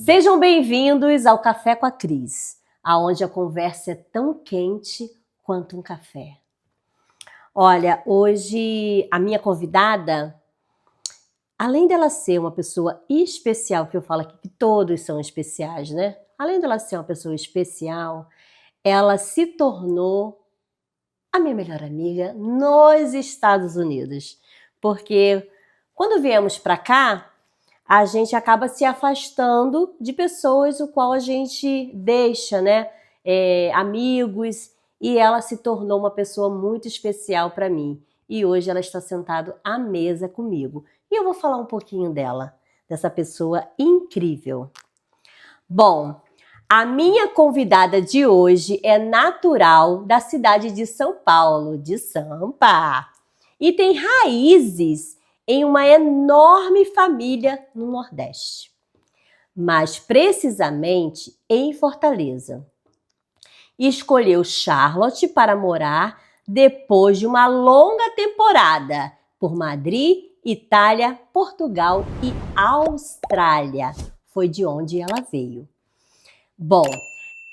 Sejam bem-vindos ao Café com a Cris, aonde a conversa é tão quente quanto um café. Olha, hoje a minha convidada, além dela ser uma pessoa especial, que eu falo aqui que todos são especiais, né? Além dela ser uma pessoa especial, ela se tornou a minha melhor amiga nos Estados Unidos. Porque quando viemos para cá, a gente acaba se afastando de pessoas o qual a gente deixa, né? Amigos, e ela se tornou uma pessoa muito especial para mim. E hoje ela está sentada à mesa comigo. E eu vou falar um pouquinho dela, dessa pessoa incrível. Bom, a minha convidada de hoje é natural da cidade de São Paulo, de Sampa, e tem raízes em uma enorme família no Nordeste, mais precisamente em Fortaleza. Escolheu Charlotte para morar depois de uma longa temporada por Madrid, Itália, Portugal e Austrália. Foi de onde ela veio. Bom,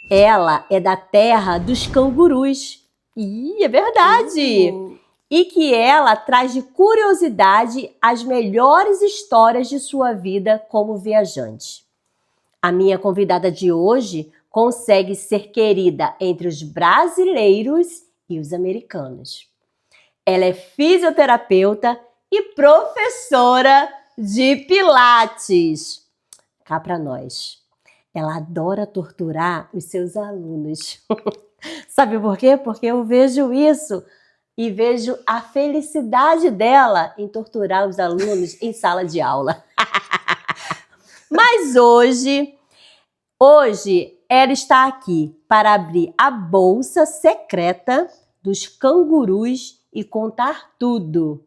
ela é da terra dos cangurus. É verdade! E que ela traz de curiosidade as melhores histórias de sua vida como viajante. A minha convidada de hoje consegue ser querida entre os brasileiros e os americanos. Ela é fisioterapeuta e professora de Pilates. Cá para nós. Ela adora torturar os seus alunos. Sabe por quê? Porque eu vejo isso e vejo a felicidade dela em torturar os alunos em sala de aula. Mas hoje ela está aqui para abrir a bolsa secreta dos cangurus e contar tudo.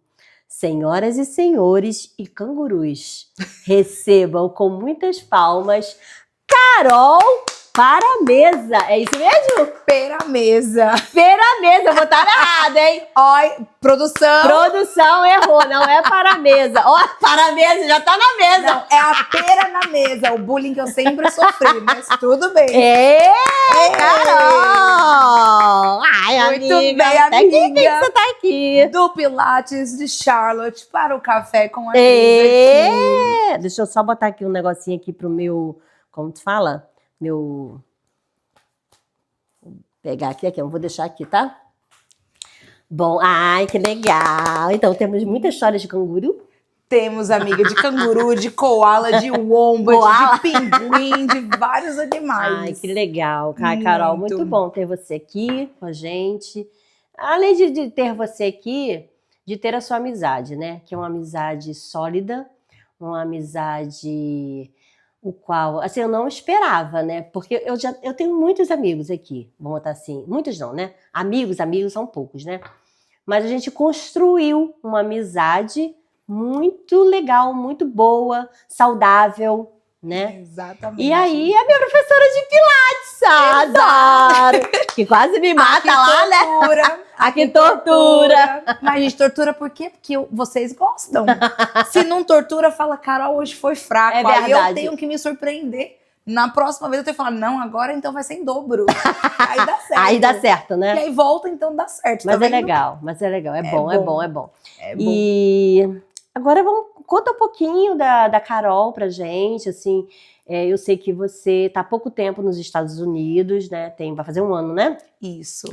Senhoras e senhores e cangurus, recebam com muitas palmas Carol Paramesa. É isso mesmo? Peramesa. Peramesa, botaram errado, hein? Oi, produção. Produção errou, não é Paramesa. Ó, Paramesa já tá na mesa. Não, é a pera na mesa, o bullying que eu sempre sofri, mas tudo bem. Carol! Ai, muito amiga, bem, até amiga. que você tá aqui. Do Pilates de Charlotte para o Café com a Cris aqui. Deixa eu só botar aqui um negocinho aqui pro meu, como tu fala? Vou pegar aqui, eu vou deixar aqui, tá? Bom, ai, que legal. Então, temos muitas histórias de canguru. Temos, amiga, de canguru, de koala, de wombat, de pinguim, de vários animais. Ai, que legal, Carol. Muito bom ter você aqui com a gente. Além de ter você aqui, de ter a sua amizade, né? Que é uma amizade sólida, uma amizade o qual, assim, eu não esperava, né? Porque eu tenho muitos amigos aqui, vamos botar assim, muitos não, né? Amigos são poucos, né? Mas a gente construiu uma amizade muito legal, muito boa, saudável, né? Exatamente. E aí, a minha professora de Pilates, adoro! Que quase me mata lá, né? Aqui tortura. Mas a gente tortura por quê? Porque vocês gostam. Se não tortura, fala, Carol, hoje foi fraco. É verdade. Aí eu tenho que me surpreender. Na próxima vez eu tenho que falar, não, agora então vai ser em dobro. Aí dá certo. Aí dá certo, né? E aí volta, então dá certo. Mas tá é legal, É bom. É bom. E agora conta um pouquinho da Carol pra gente, assim. Eu sei que você tá há pouco tempo nos Estados Unidos, né? Vai fazer um ano, né? Isso.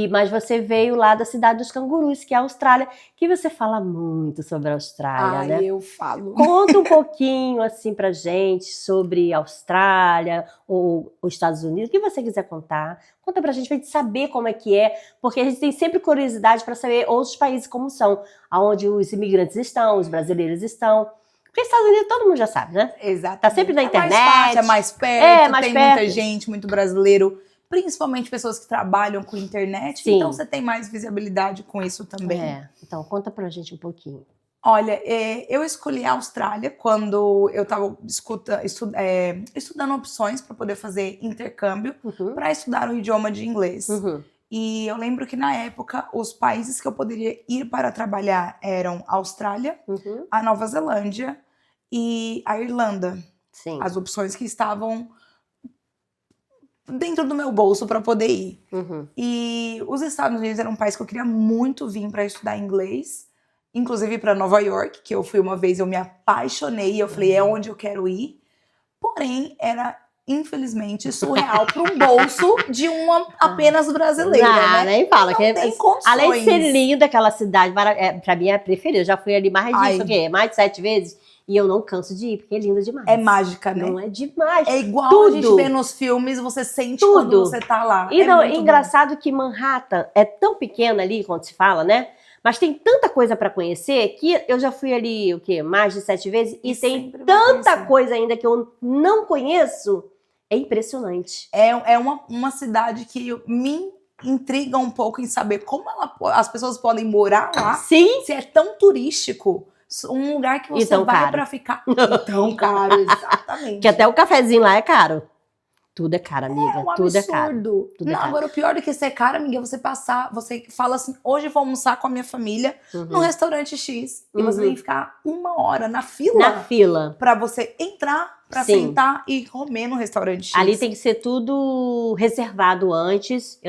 Mas você veio lá da cidade dos cangurus, que é a Austrália, que você fala muito sobre a Austrália, né? Eu falo. Conta um pouquinho, assim, pra gente sobre a Austrália ou os Estados Unidos, o que você quiser contar. Conta pra gente saber como é que é, porque a gente tem sempre curiosidade para saber outros países como são, onde os imigrantes estão, os brasileiros estão. Porque Estados Unidos todo mundo já sabe, né? Exato. Tá sempre na internet. Mais fácil, é mais perto, mais tem perto. muita gente, muito brasileiro, principalmente pessoas que trabalham com internet. Sim. Então você tem mais visibilidade com isso também. Então conta pra gente um pouquinho. Olha, eu escolhi a Austrália quando eu estava estudando opções para poder fazer intercâmbio para estudar o idioma de inglês. E eu lembro que na época os países que eu poderia ir para trabalhar eram a Austrália, a Nova Zelândia e a Irlanda. Sim. As opções que estavam dentro do meu bolso para poder ir. E os Estados Unidos era um país que eu queria muito vir para estudar inglês, inclusive para Nova York, que eu fui uma vez, eu me apaixonei, eu falei, é onde eu quero ir. Porém, era infelizmente surreal para um bolso de uma apenas brasileira, né? Nem fala. Não que tem condições. Além de ser linda, aquela cidade, para mim é a preferida. Eu já fui ali mais disso, o quê? Mais de 7 vezes. E eu não canso de ir, porque é linda demais. É mágica, né? Não é demais. É igual Tudo. a gente vê nos filmes, você sente quando você tá lá. E não, é engraçado que Manhattan é tão pequena ali, quando se fala, né? Mas tem tanta coisa para conhecer que eu já fui ali, o quê? Mais de 7 vezes. E tem tanta coisa ainda que eu não conheço. É impressionante. É uma cidade que me intriga um pouco em saber como as pessoas podem morar lá. Sim. Se é tão turístico. Um lugar que você vai pra ficar tão caro, exatamente. Que até o cafezinho lá é caro. Tudo é caro, amiga. É um tudo absurdo. É caro. Tudo é caro. Agora, o pior do que ser caro, amiga, é você fala assim, hoje eu vou almoçar com a minha família no restaurante X. E você tem que ficar 1 hora na fila. Na fila. Pra você entrar, pra sentar e comer no restaurante X. Ali tem que ser tudo reservado antes.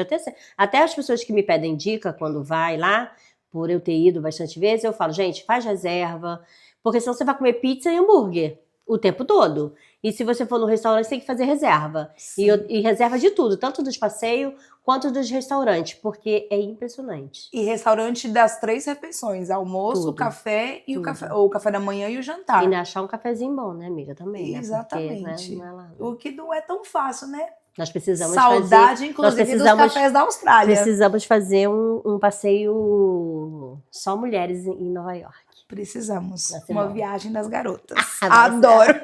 Até as pessoas que me pedem dica quando vai lá, por eu ter ido bastante vezes, eu falo, gente, faz reserva, porque senão você vai comer pizza e hambúrguer o tempo todo. E se você for no restaurante, você tem que fazer reserva. E reserva de tudo, tanto dos passeios quanto dos restaurantes, porque é impressionante. E restaurante das 3 refeições, almoço, café e o café da manhã e o jantar. E ainda achar um cafezinho bom, né, amiga? Também, exatamente. Né? Porque, não é lá, o que não é tão fácil, né? Nós precisamos Saudade, inclusive, dos cafés da Austrália. Precisamos fazer um passeio só mulheres em Nova York. Precisamos. Uma viagem das garotas. Adoro.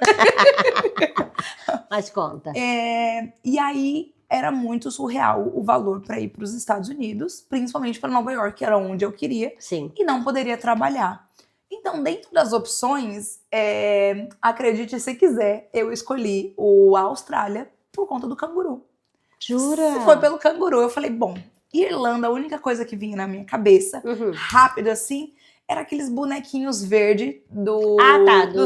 Mas conta. E aí, era muito surreal o valor para ir para os Estados Unidos, principalmente para Nova York, que era onde eu queria. Sim. E não poderia trabalhar. Então, dentro das opções, acredite se quiser, eu escolhi a Austrália por conta do canguru. Jura? Foi pelo canguru. Eu falei, bom, Irlanda, a única coisa que vinha na minha cabeça, rápido assim, era aqueles bonequinhos verdes do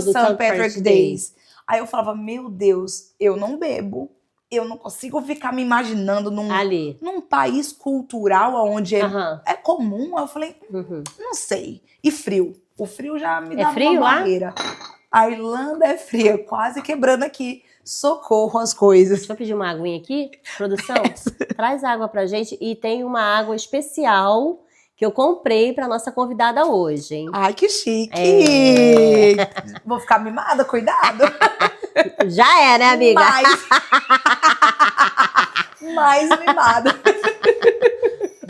St. Patrick's Days. Aí eu falava, meu Deus, eu não bebo, eu não consigo ficar me imaginando num país cultural onde é comum. Eu falei, não sei. E frio. O frio já me dá uma barreira. A Irlanda é fria, quase quebrando aqui. Socorro as coisas. Deixa eu pedir uma aguinha aqui, produção. Traz água pra gente. E tem uma água especial que eu comprei pra nossa convidada hoje, hein? Ai, que chique! Vou ficar mimada, cuidado. Já é, né, amiga? Mais mimada.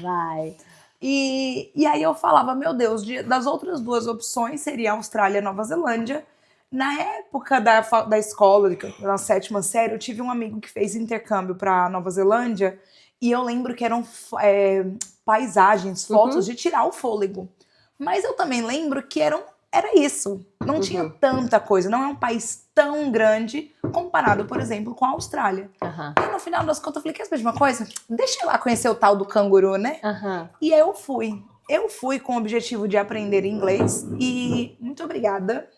Vai. E aí eu falava, meu Deus, das outras 2 opções seria Austrália e Nova Zelândia. Na época da escola, na 7ª série, eu tive um amigo que fez intercâmbio para Nova Zelândia e eu lembro que eram paisagens, fotos de tirar o fôlego. Mas eu também lembro que era isso. Não tinha tanta coisa. Não é um país tão grande comparado, por exemplo, com a Austrália. E no final das contas eu falei, quer saber de uma coisa? Deixa eu ir lá conhecer o tal do canguru, né? E aí eu fui. Eu fui com o objetivo de aprender inglês e muito obrigada.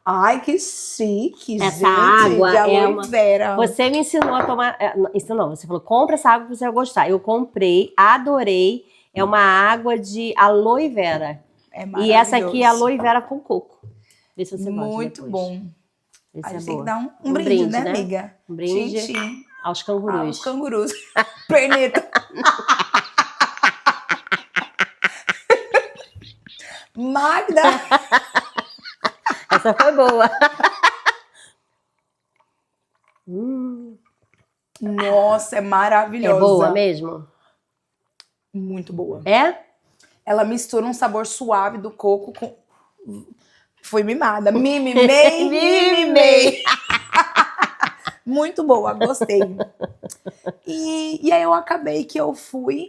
Ai, que chique, essa gente, água de aloe vera. Você me ensinou a tomar... Ensinou, você falou, compra essa água que você vai gostar. Eu comprei, adorei. É uma água de aloe vera. E essa aqui é aloe vera com coco. Vê se você gosta. Muito bom. Esse a gente tem que dar um brinde, né, amiga? Um brinde Tchim. aos cangurus. Aos cangurus. Perneta. Magda! Essa foi boa. Nossa, é maravilhosa. É boa mesmo? Muito boa. É? Ela mistura um sabor suave do coco com... Fui mimada. Mimei. Muito boa, gostei. E aí eu acabei que eu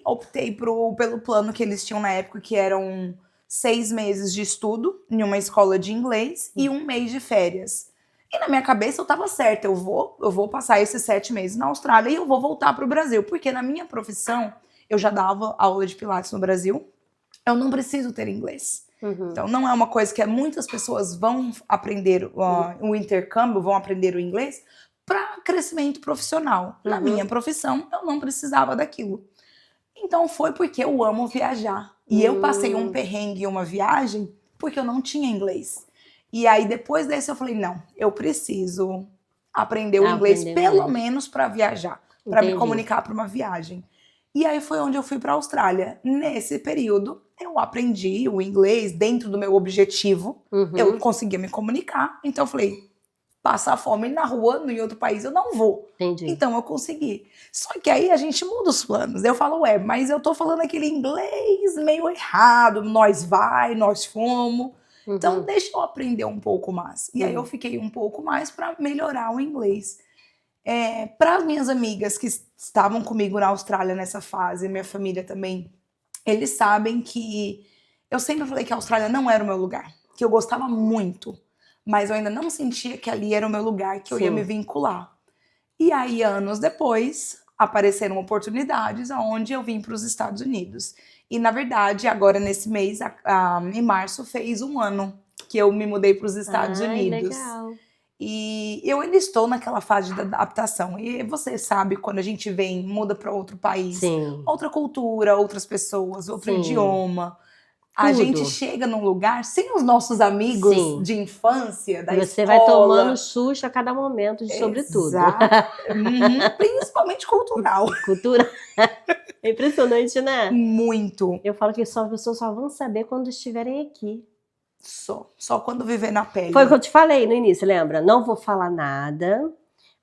optei pelo plano que eles tinham na época, que eram 6 meses de estudo em uma escola de inglês e 1 mês de férias. E na minha cabeça eu tava certa, eu vou passar esses 7 meses na Austrália e eu vou voltar pro Brasil, porque na minha profissão eu já dava aula de pilates no Brasil, eu não preciso ter inglês. Então, não é uma coisa que muitas pessoas vão aprender o intercâmbio, vão aprender o inglês para crescimento profissional. Na minha profissão, eu não precisava daquilo. Então, foi porque eu amo viajar. E eu passei um perrengue em uma viagem porque eu não tinha inglês. E aí, depois desse, eu falei, não, eu preciso aprender o inglês, pelo menos para viajar, para me comunicar para uma viagem. E aí foi onde eu fui para a Austrália. Nesse período, eu aprendi o inglês dentro do meu objetivo. Eu conseguia me comunicar. Então eu falei, passar fome na rua, em outro país, eu não vou. Então eu consegui. Só que aí a gente muda os planos. Eu falo, mas eu tô falando aquele inglês meio errado. Nós vai, nós fomos. Então deixa eu aprender um pouco mais. E aí eu fiquei um pouco mais para melhorar o inglês. Para as minhas amigas que estavam comigo na Austrália nessa fase, minha família também, eles sabem que eu sempre falei que a Austrália não era o meu lugar, que eu gostava muito, mas eu ainda não sentia que ali era o meu lugar, que eu ia me vincular. E aí, anos depois, apareceram oportunidades onde eu vim para os Estados Unidos. E, na verdade, agora nesse mês, em março, fez 1 ano que eu me mudei para os Estados Unidos. Legal. E eu ainda estou naquela fase de adaptação. E você sabe, quando a gente muda para outro país, outra cultura, outras pessoas, outro idioma. A gente chega num lugar sem os nossos amigos de infância, da escola. Você vai tomando susto a cada momento, sobretudo. Principalmente cultural. Cultura. É impressionante, né? Muito. Eu falo que as pessoas só vão saber quando estiverem aqui. Só quando viver na pele. Foi o que eu te falei no início, lembra? Não vou falar nada,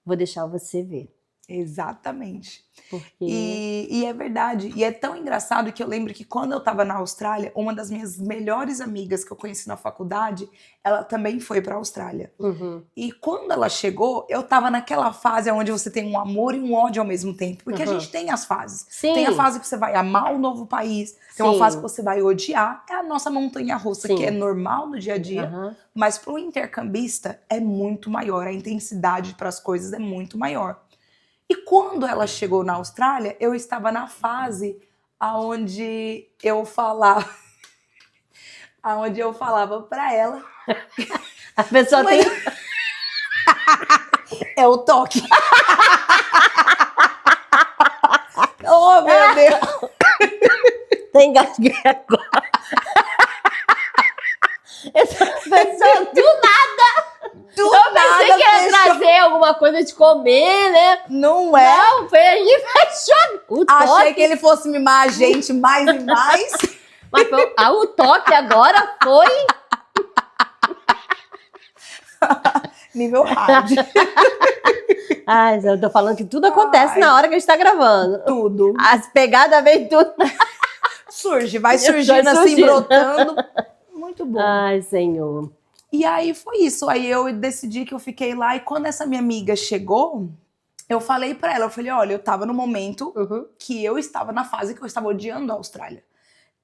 vou deixar você ver. Exatamente. Porque... E é verdade. E é tão engraçado que eu lembro que quando eu estava na Austrália, uma das minhas melhores amigas que eu conheci na faculdade, ela também foi para a Austrália. E quando ela chegou, eu estava naquela fase onde você tem um amor e um ódio ao mesmo tempo. Porque a gente tem as fases. Tem a fase que você vai amar o novo país, tem uma fase que você vai odiar. É a nossa montanha-russa, que é normal no dia a dia. Mas para o intercambista é muito maior. A intensidade para as coisas é muito maior. E quando ela chegou na Austrália, eu estava na fase onde eu falava para ela. A pessoa tem... É o toque. Oh, meu Deus. Tem engasguei agora. Essa pessoa do nada... Eu pensei que ia trazer alguma coisa de comer, né? Não é? Não, foi a gente fechou. Achei que ele fosse mimar a gente mais e mais. Mas o toque agora foi... Nível hard. Ai, eu tô falando que tudo acontece na hora que a gente tá gravando. Tudo. As pegadas vêm tudo. Vai surgindo assim, brotando. Muito bom. Ai, Senhor. E aí foi isso, aí eu decidi que eu fiquei lá e quando essa minha amiga chegou, eu falei pra ela, eu falei, olha, eu tava no momento que eu estava na fase que eu estava odiando a Austrália.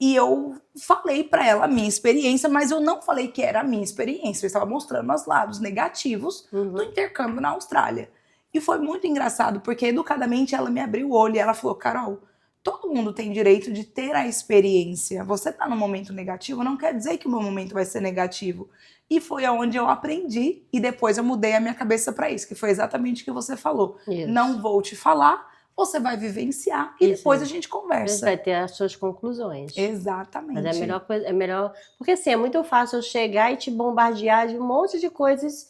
E eu falei pra ela a minha experiência, mas eu não falei que era a minha experiência, eu estava mostrando os lados negativos do intercâmbio na Austrália. E foi muito engraçado, porque educadamente ela me abriu o olho e ela falou, Carol, todo mundo tem direito de ter a experiência. Você tá num momento negativo, não quer dizer que o meu momento vai ser negativo. E foi onde eu aprendi e depois eu mudei a minha cabeça para isso, que foi exatamente o que você falou. Isso. Não vou te falar, você vai vivenciar e depois a gente conversa. Você vai ter as suas conclusões. Exatamente. Mas é a melhor coisa, porque assim, é muito fácil eu chegar e te bombardear de um monte de coisas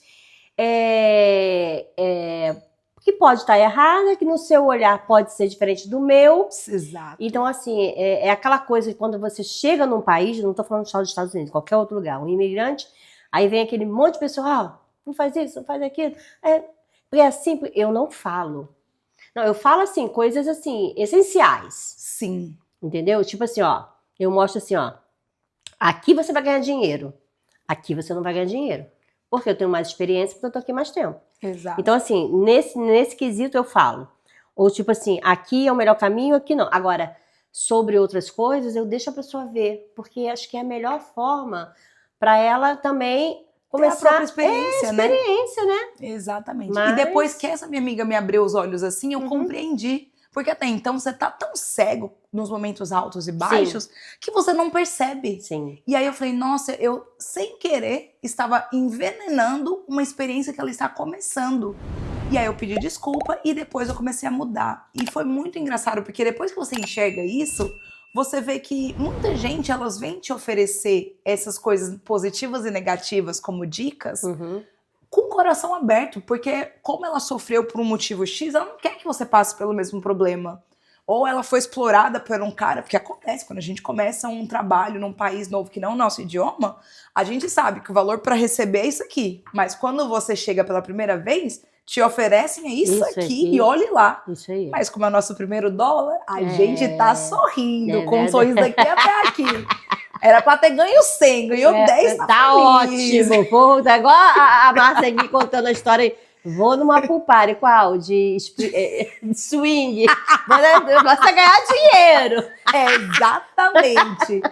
que pode estar errada, que no seu olhar pode ser diferente do meu. Exato. Então, assim, é aquela coisa que quando você chega num país, não estou falando só dos Estados Unidos, qualquer outro lugar, um imigrante, aí vem aquele monte de pessoa, não faz isso, não faz aquilo. Porque assim, eu não falo. Não, eu falo assim, coisas assim, essenciais. Sim. Entendeu? Tipo assim, eu mostro assim, aqui você vai ganhar dinheiro, aqui você não vai ganhar dinheiro. Porque eu tenho mais experiência, porque eu tô aqui mais tempo. Exato. Então, assim, nesse quesito eu falo. Ou tipo assim, aqui é o melhor caminho, aqui não. Agora, sobre outras coisas, eu deixo a pessoa ver. Porque acho que é a melhor forma para ela também começar a própria experiência, né? Exatamente. Mas... E depois que essa minha amiga me abriu os olhos assim, eu compreendi. Porque até então você tá tão cego nos momentos altos e baixos que você não percebe. Sim. E aí eu falei, nossa, eu sem querer estava envenenando uma experiência que ela está começando. E aí eu pedi desculpa e depois eu comecei a mudar. E foi muito engraçado, porque depois que você enxerga isso, você vê que muita gente, elas vêm te oferecer essas coisas positivas e negativas como dicas, com o coração aberto, porque como ela sofreu por um motivo X, ela não quer que você passe pelo mesmo problema. Ou ela foi explorada por um cara, porque acontece, quando a gente começa um trabalho num país novo que não é o nosso idioma, a gente sabe que o valor para receber é isso aqui. Mas quando você chega pela primeira vez, te oferecem isso aqui e olhe lá. Isso aí. Mas como é o nosso primeiro dólar, a gente tá sorrindo, com um sorriso daqui até aqui. Era pra ter ganho 100, ganhou 10, tá ótimo. Pô, tá igual a Márcia aqui contando a história. Vou numa pool party, qual? De swing. Você ganhar dinheiro. Exatamente.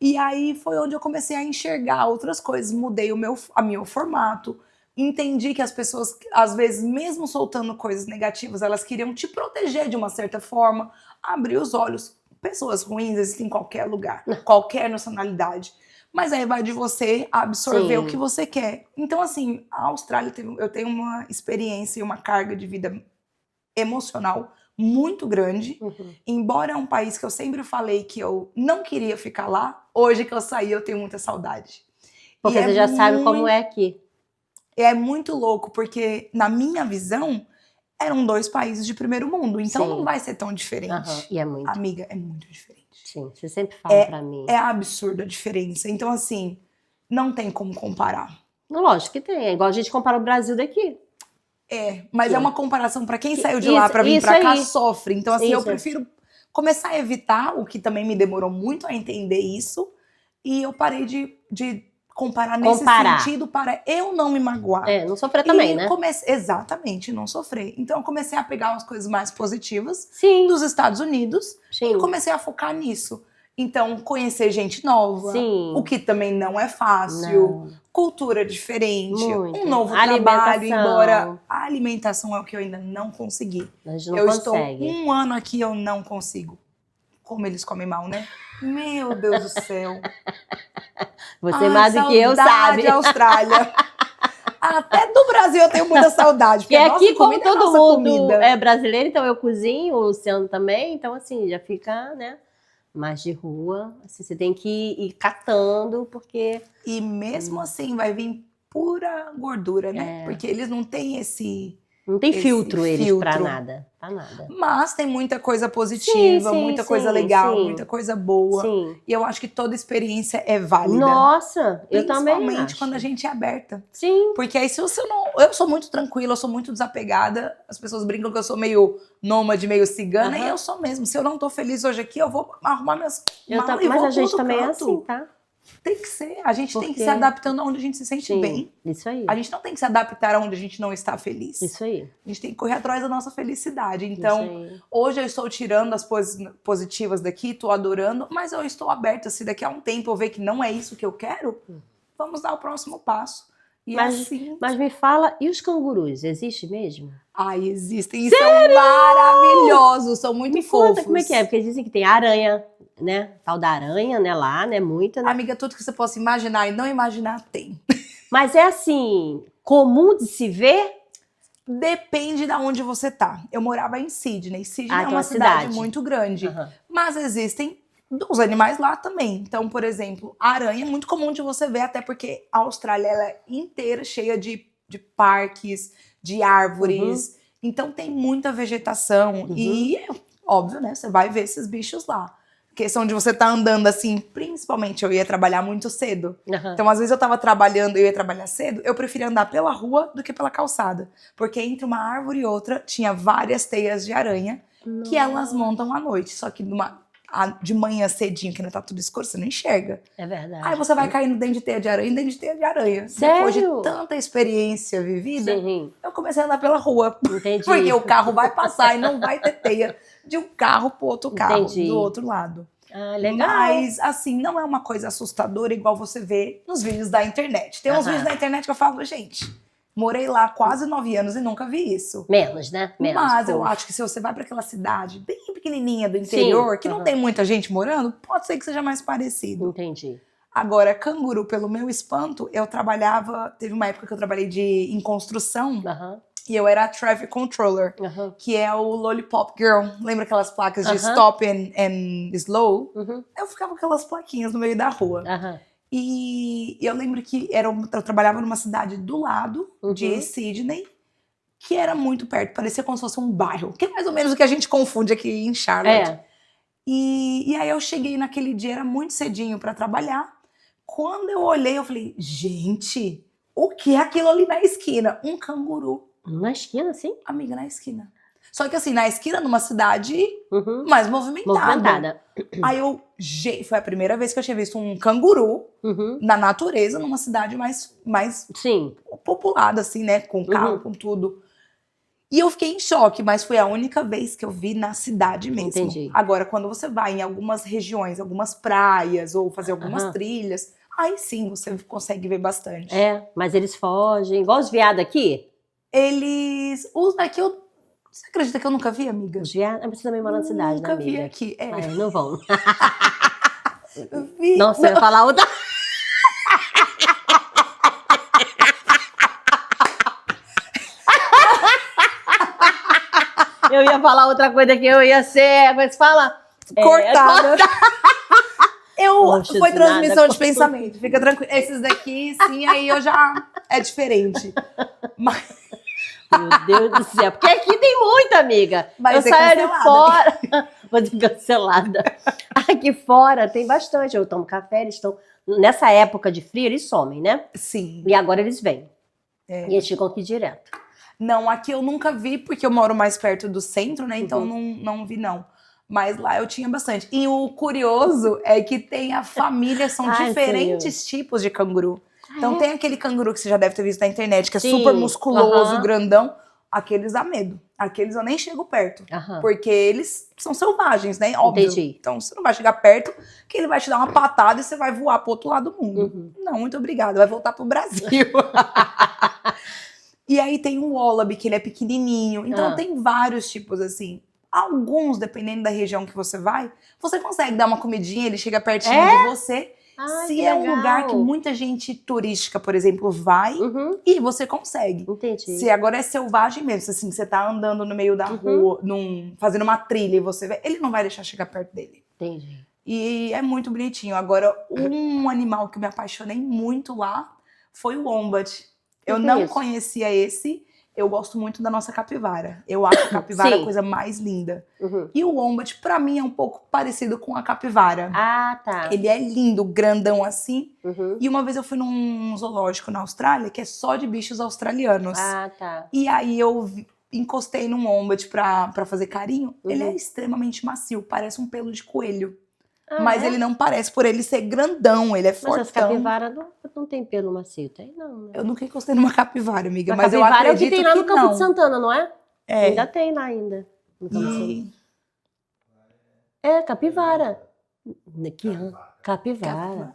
E aí foi onde eu comecei a enxergar outras coisas. Mudei o meu formato. Entendi que as pessoas, às vezes, mesmo soltando coisas negativas, elas queriam te proteger de uma certa forma. Abrir os olhos. Pessoas ruins existem em qualquer lugar, qualquer nacionalidade. Mas aí vai de você absorver o que você quer. Então, assim, a Austrália, eu tenho uma experiência e uma carga de vida emocional muito grande. Embora é um país que eu sempre falei que eu não queria ficar lá, hoje que eu saí eu tenho muita saudade. Porque você já sabe como é aqui. É muito louco, porque na minha visão, eram 2 países de primeiro mundo, então não vai ser tão diferente. E é muito. Amiga, é muito diferente. Sim, você sempre fala pra mim. É absurda a diferença. Então, assim, não tem como comparar. Lógico que tem. É igual a gente compara o Brasil daqui. Mas é uma comparação pra quem saiu de lá pra vir pra cá, sofre. Então, assim, eu prefiro começar a evitar, o que também me demorou muito a entender isso. E eu parei de comparar nesse sentido para eu não me magoar. Não sofrer também, né? Exatamente, não sofrer. Então eu comecei a pegar as coisas mais positivas dos Estados Unidos e comecei a focar nisso. Então, conhecer gente nova, o que também não é fácil, cultura diferente, um novo trabalho, embora a alimentação é o que eu ainda não consegui. Eu estou 1 ano aqui, eu não consigo. Como eles comem mal, né? Meu Deus do céu. Você mais do que eu sabe. Saudade, Austrália. Até do Brasil eu tenho muita saudade. Porque aqui, como todo mundo é brasileiro, então eu cozinho, o Luciano também. Então, assim, já fica, né? Mais de rua. Assim, você tem que ir catando, porque... E mesmo assim, vai vir pura gordura, né? Porque eles não têm esse... Não tem filtro eles pra nada. Pra nada. Mas tem muita coisa positiva, muita coisa legal, muita coisa boa. E eu acho que toda experiência é válida. Nossa, eu também acho. Principalmente quando a gente é aberta. Sim. Porque aí se você não... Eu sou muito tranquila, eu sou muito desapegada. As pessoas brincam que eu sou meio nômade, meio cigana. E eu sou mesmo. Se eu não tô feliz hoje aqui, eu vou arrumar minhas malas e vou Mas a gente pro também canto. É assim, tá? Tem que ser. A gente tem que se adaptando aonde a gente se sente bem. Isso aí. A gente não tem que se adaptar aonde a gente não está feliz. Isso aí. A gente tem que correr atrás da nossa felicidade. Então, hoje eu estou tirando as coisas positivas daqui, estou adorando, mas eu estou aberta. Se daqui a um tempo eu ver que não é isso que eu quero, vamos dar o próximo passo. E mas me fala, e os cangurus, existe mesmo? Ai, existem. E são maravilhosos, são muito fofos. Conta como é que é, porque dizem que tem aranha, né? Tal da aranha, né? Lá, né? Muita, né? Amiga, tudo que você possa imaginar e não imaginar tem. Mas é assim, comum de se ver? Depende de onde você tá. Eu morava em Sydney. Sydney é uma cidade muito grande. Mas existem os animais lá também. Então, por exemplo, a aranha é muito comum de você ver, até porque a Austrália ela é inteira cheia de parques, de árvores. Então tem muita vegetação. E, óbvio, né? Você vai ver esses bichos lá. Questão de você estar andando assim, principalmente eu ia trabalhar muito cedo. Então, às vezes eu tava trabalhando, eu ia trabalhar cedo, eu preferia andar pela rua do que pela calçada. Porque entre uma árvore e outra tinha várias teias de aranha que elas montam à noite. Só que de manhã cedinho, que ainda tá tudo escuro, você não enxerga. É verdade. Aí você vai caindo dentro de teia de aranha, dentro de teia de aranha. Sério? Depois de tanta experiência vivida, eu comecei a andar pela rua. Entendi. Porque o carro vai passar e não vai ter teia de um carro pro outro carro, do outro lado. Ah, legal. Mas, assim, não é uma coisa assustadora igual você vê nos vídeos da internet. Tem uns vídeos da internet que eu falo, gente, Morei lá quase 9 anos e nunca vi isso. Menos, né? Menos. Mas eu acho que se você vai para aquela cidade bem pequenininha do interior, que não tem muita gente morando, pode ser que seja mais parecido. Entendi. Agora, canguru, pelo meu espanto, eu trabalhava... Teve uma época que eu trabalhei em construção e eu era traffic controller, que é o Lollipop Girl. Lembra aquelas placas de stop and slow? Eu ficava com aquelas plaquinhas no meio da rua. E eu lembro que eu trabalhava numa cidade do lado de Sydney, que era muito perto, parecia como se fosse um bairro, que é mais ou menos o que a gente confunde aqui em Charlotte. E aí eu cheguei naquele dia, era muito cedinho para trabalhar. Quando eu olhei, eu falei, gente, o que é aquilo ali na esquina? Um canguru. Na esquina, assim? Amiga, na esquina. Só que assim, na esquina, numa cidade mais movimentada. Aí foi a primeira vez que eu tinha visto um canguru na natureza, numa cidade mais populada, assim, né? Com carro, com tudo. E eu fiquei em choque, mas foi a única vez que eu vi na cidade mesmo. Entendi. Agora, quando você vai em algumas regiões, algumas praias, ou fazer algumas trilhas, aí sim você consegue ver bastante. Mas eles fogem, igual os veados aqui? Os daqui Você acredita que eu nunca vi, amiga? Os veados, você também mora na cidade, né, amiga? Nunca vi aqui, não vão. Vi. Nossa, eu ia falar outra... Eu ia falar outra coisa que eu ia ser, como é que se fala? Cortada. Foi transmissão de pensamento, fica tranquilo. Esses daqui, sim, aí eu já... É diferente. Mas... Meu Deus do céu, porque aqui tem muita, amiga. Vai eu saio de fora. Vou ser cancelada. Aqui fora tem bastante. Eu tomo café, eles estão... Nessa época de frio, eles somem, né? Sim. E agora eles vêm. E eles ficam aqui direto. Não, aqui eu nunca vi, porque eu moro mais perto do centro, né? Então não vi, não. Mas lá eu tinha bastante. E o curioso é que tem a família, são diferentes tipos de canguru. Então tem aquele canguru que você já deve ter visto na internet, que é super musculoso, grandão. Aqueles dá medo. Aqueles eu nem chego perto. Porque eles são selvagens, né? Óbvio. Entendi. Então você não vai chegar perto, que ele vai te dar uma patada e você vai voar pro outro lado do mundo. Não, muito obrigada. Vai voltar pro Brasil. E aí tem um wallaby, que ele é pequenininho. Então tem vários tipos, assim. Alguns, dependendo da região que você vai, você consegue dar uma comidinha, ele chega pertinho de você. Se é um lugar que muita gente turística, por exemplo, vai, e você consegue. Entendi. Se agora é selvagem mesmo, assim, você tá andando no meio da rua, fazendo uma trilha e você vê, ele não vai deixar chegar perto dele. Entendi. E é muito bonitinho. Agora, um animal que eu me apaixonei muito lá foi o wombat. Eu não conhecia esse. Eu gosto muito da nossa capivara. Eu acho a capivara a coisa mais linda. E o wombat, pra mim, é um pouco parecido com a capivara. Ah, tá. Ele é lindo, grandão assim. E uma vez eu fui num zoológico na Austrália, que é só de bichos australianos. Ah, tá. E aí eu encostei num wombat pra fazer carinho. Ele é extremamente macio, parece um pelo de coelho. Mas ele não parece, por ele ser grandão, ele é fortão. Mas as capivaras não tem pelo macio, tem não, né? Eu nunca encostei numa capivara, amiga, mas capivara eu acredito é o que tem lá no Campo não. de Santana, não é? É. Ainda tem lá ainda. No Campo de Santana. É, capivara. Aqui, capivara.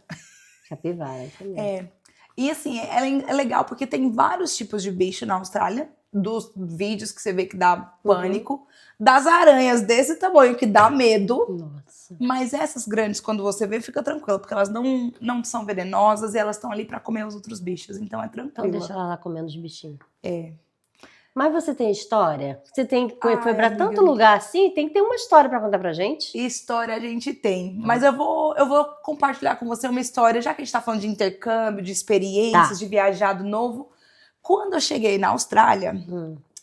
Capivara, isso mesmo. É. E assim, é legal porque tem vários tipos de bicho na Austrália. Dos vídeos que você vê que dá pânico. Das aranhas desse tamanho que dá medo. Nossa. Mas essas grandes, quando você vê, fica tranquila. Porque elas não são venenosas e elas estão ali pra comer os outros bichos. Então é tranquilo. Então deixa ela lá comendo os bichinhos. É. Mas você tem história? Você foi pra tanto lugar assim? Tem que ter uma história pra contar pra gente? História a gente tem. Mas eu vou compartilhar com você uma história, já que a gente tá falando de intercâmbio, de experiências, de viajar novo. Quando eu cheguei na Austrália,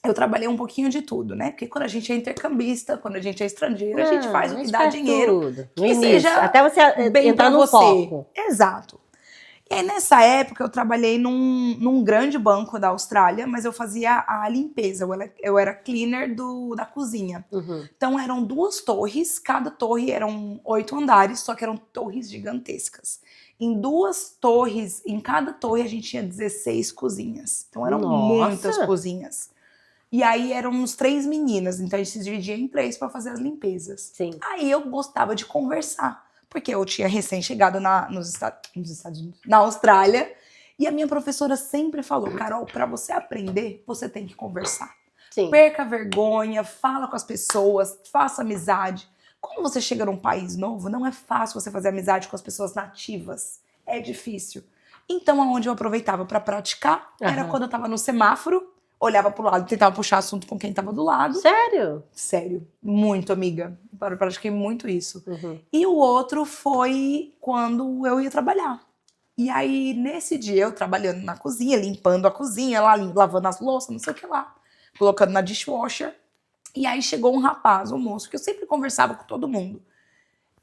eu trabalhei um pouquinho de tudo, né? Porque quando a gente é intercambista, quando a gente é estrangeiro, a gente faz o que dá dinheiro. Tudo. No início, até você entrar no foco. Exato. E aí, nessa época, eu trabalhei num grande banco da Austrália, mas eu fazia a limpeza. Eu era cleaner da cozinha. Então, eram 2 torres. Cada torre eram 8 andares, só que eram torres gigantescas. Em 2 torres, em cada torre, a gente tinha 16 cozinhas. Então, eram muitas cozinhas. E aí, eram uns 3 meninas. Então, a gente se dividia em 3 para fazer as limpezas. Sim. Aí, eu gostava de conversar. Porque eu tinha recém-chegado na Austrália. E a minha professora sempre falou, Carol, para você aprender, você tem que conversar. Sim. Perca a vergonha, fala com as pessoas, faça amizade. Quando você chega num país novo, não é fácil você fazer amizade com as pessoas nativas. É difícil. Então, aonde eu aproveitava para praticar, era quando eu tava no semáforo, olhava pro lado, tentava puxar assunto com quem tava do lado. Sério? Sério, muito, amiga. Eu pratiquei muito isso. E o outro foi quando eu ia trabalhar. E aí, nesse dia, eu trabalhando na cozinha, limpando a cozinha, lá, lavando as louças, não sei o que lá, colocando na dishwasher. E aí chegou um rapaz, um moço, que eu sempre conversava com todo mundo.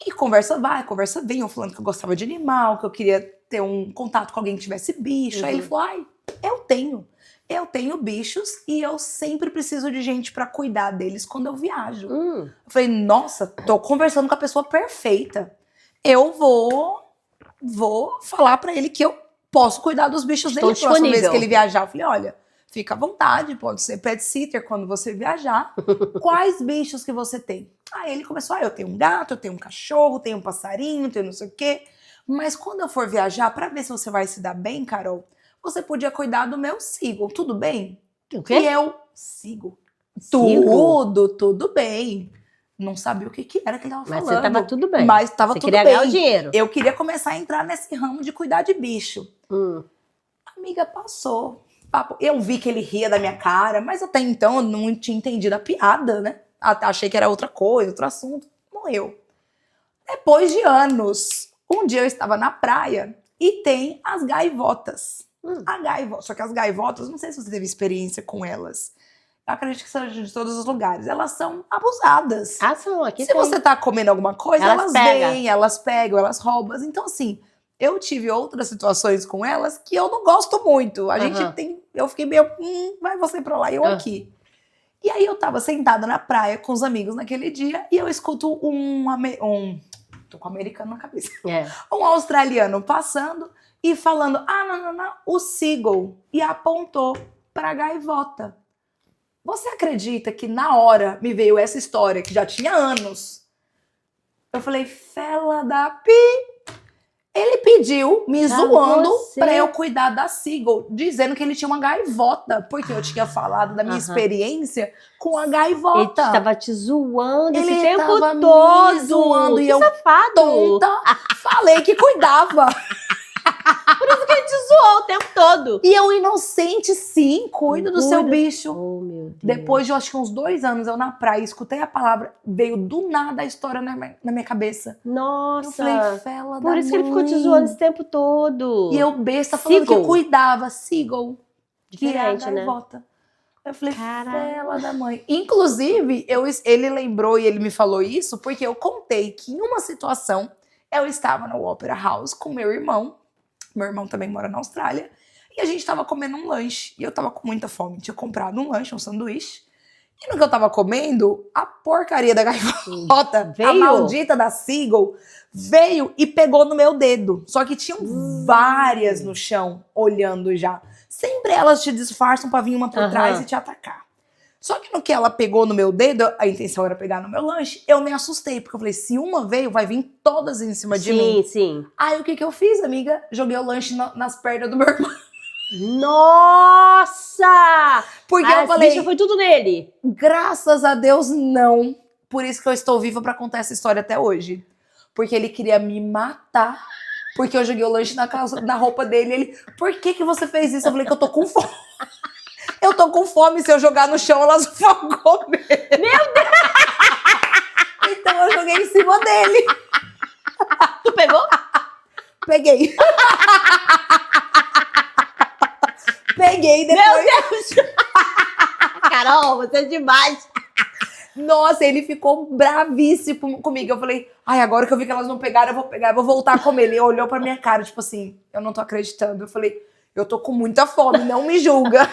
E conversa vai, conversa vem, eu falando que eu gostava de animal, que eu queria ter um contato com alguém que tivesse bicho. Aí ele falou, ai, eu tenho bichos e eu sempre preciso de gente pra cuidar deles quando eu viajo. Eu falei, nossa, tô conversando com a pessoa perfeita. Eu vou falar pra ele que eu posso cuidar dos bichos dele. A próxima vez que ele viajar, eu falei, olha, fica à vontade, pode ser pet sitter quando você viajar. Quais bichos que você tem? Aí ele começou, eu tenho um gato, eu tenho um cachorro, tenho um passarinho, tenho não sei o quê. Mas quando eu for viajar, pra ver se você vai se dar bem, Carol, você podia cuidar do meu Seagull, tudo bem? O quê? E eu, Seagull. Tudo bem. Não sabia o que era que ele tava falando. Mas você tava tudo bem. Mas tava você tudo queria bem. ganhar o dinheiro. Eu queria começar a entrar nesse ramo de cuidar de bicho. Amiga, passou. Eu vi que ele ria da minha cara, mas até então eu não tinha entendido a piada, né? Achei que era outra coisa, outro assunto. Morreu. Depois de anos, um dia eu estava na praia e tem as gaivotas. Só que as gaivotas, não sei se você teve experiência com elas. Eu acredito que são de todos os lugares. Elas são abusadas. São. Aqui Se você tá comendo alguma coisa, elas vêm, elas pegam, elas roubam. Então, assim, eu tive outras situações com elas que eu não gosto muito. A gente tem... Eu fiquei meio... vai você pra lá e eu aqui. E aí eu tava sentada na praia com os amigos naquele dia e eu escuto tô com um americano na cabeça. Um australiano passando e falando, não, o Seagull. E apontou pra gaivota. Você acredita que na hora me veio essa história, que já tinha anos? Eu falei, fela da pi. Ele pediu, me zoando, pra eu cuidar da Seagull, dizendo que ele tinha uma gaivota, porque eu tinha falado da minha experiência com a gaivota. Ele tava te zoando esse tempo tava todo. Me zoando, que e eu, safado. Tonta, falei que cuidava. Por isso que ele te zoou o tempo todo. E eu, inocente, sim, cuido do seu bicho. Oh, meu Deus. Depois de, eu acho que uns 2 anos, eu na praia, escutei a palavra, veio do nada a história na minha cabeça. Nossa. Eu falei, fela da Por isso que ele ficou te zoando esse tempo todo. E eu, besta, falando que cuidava. Seagull. Diferente, que é a gaivota. né? Eu falei, fela da mãe. Inclusive, ele lembrou e ele me falou isso porque eu contei que em uma situação, eu estava no Opera House com meu irmão. Meu irmão também mora na Austrália. E a gente tava comendo um lanche. E eu tava com muita fome. Tinha comprado um lanche, um sanduíche. E no que eu tava comendo, a porcaria da gaivota, a maldita da Seagull, veio e pegou no meu dedo. Só que tinham várias no chão, olhando já. Sempre elas te disfarçam pra vir uma por trás e te atacar. Só que no que ela pegou no meu dedo, a intenção era pegar no meu lanche, eu me assustei. Porque eu falei, se uma veio, vai vir todas em cima de mim. Sim. Aí o que eu fiz, amiga? Joguei o lanche nas pernas do meu irmão. Nossa! Porque eu falei, bicho foi tudo nele. Graças a Deus, não. Por isso que eu estou viva pra contar essa história até hoje. Porque ele queria me matar. Porque eu joguei o lanche na roupa dele. Ele, por que você fez isso? Eu falei que eu tô com fome. Eu tô com fome, se eu jogar no chão, elas vão comer. Meu Deus! Então eu joguei em cima dele. Tu pegou? Peguei. Peguei depois. Meu Deus! Carol, você é demais. Nossa, ele ficou bravíssimo comigo. Eu falei, agora que eu vi que elas não pegaram, eu vou pegar, eu vou voltar a comer. Ele olhou pra minha cara, tipo assim, eu não tô acreditando. Eu falei, eu tô com muita fome, não me julga.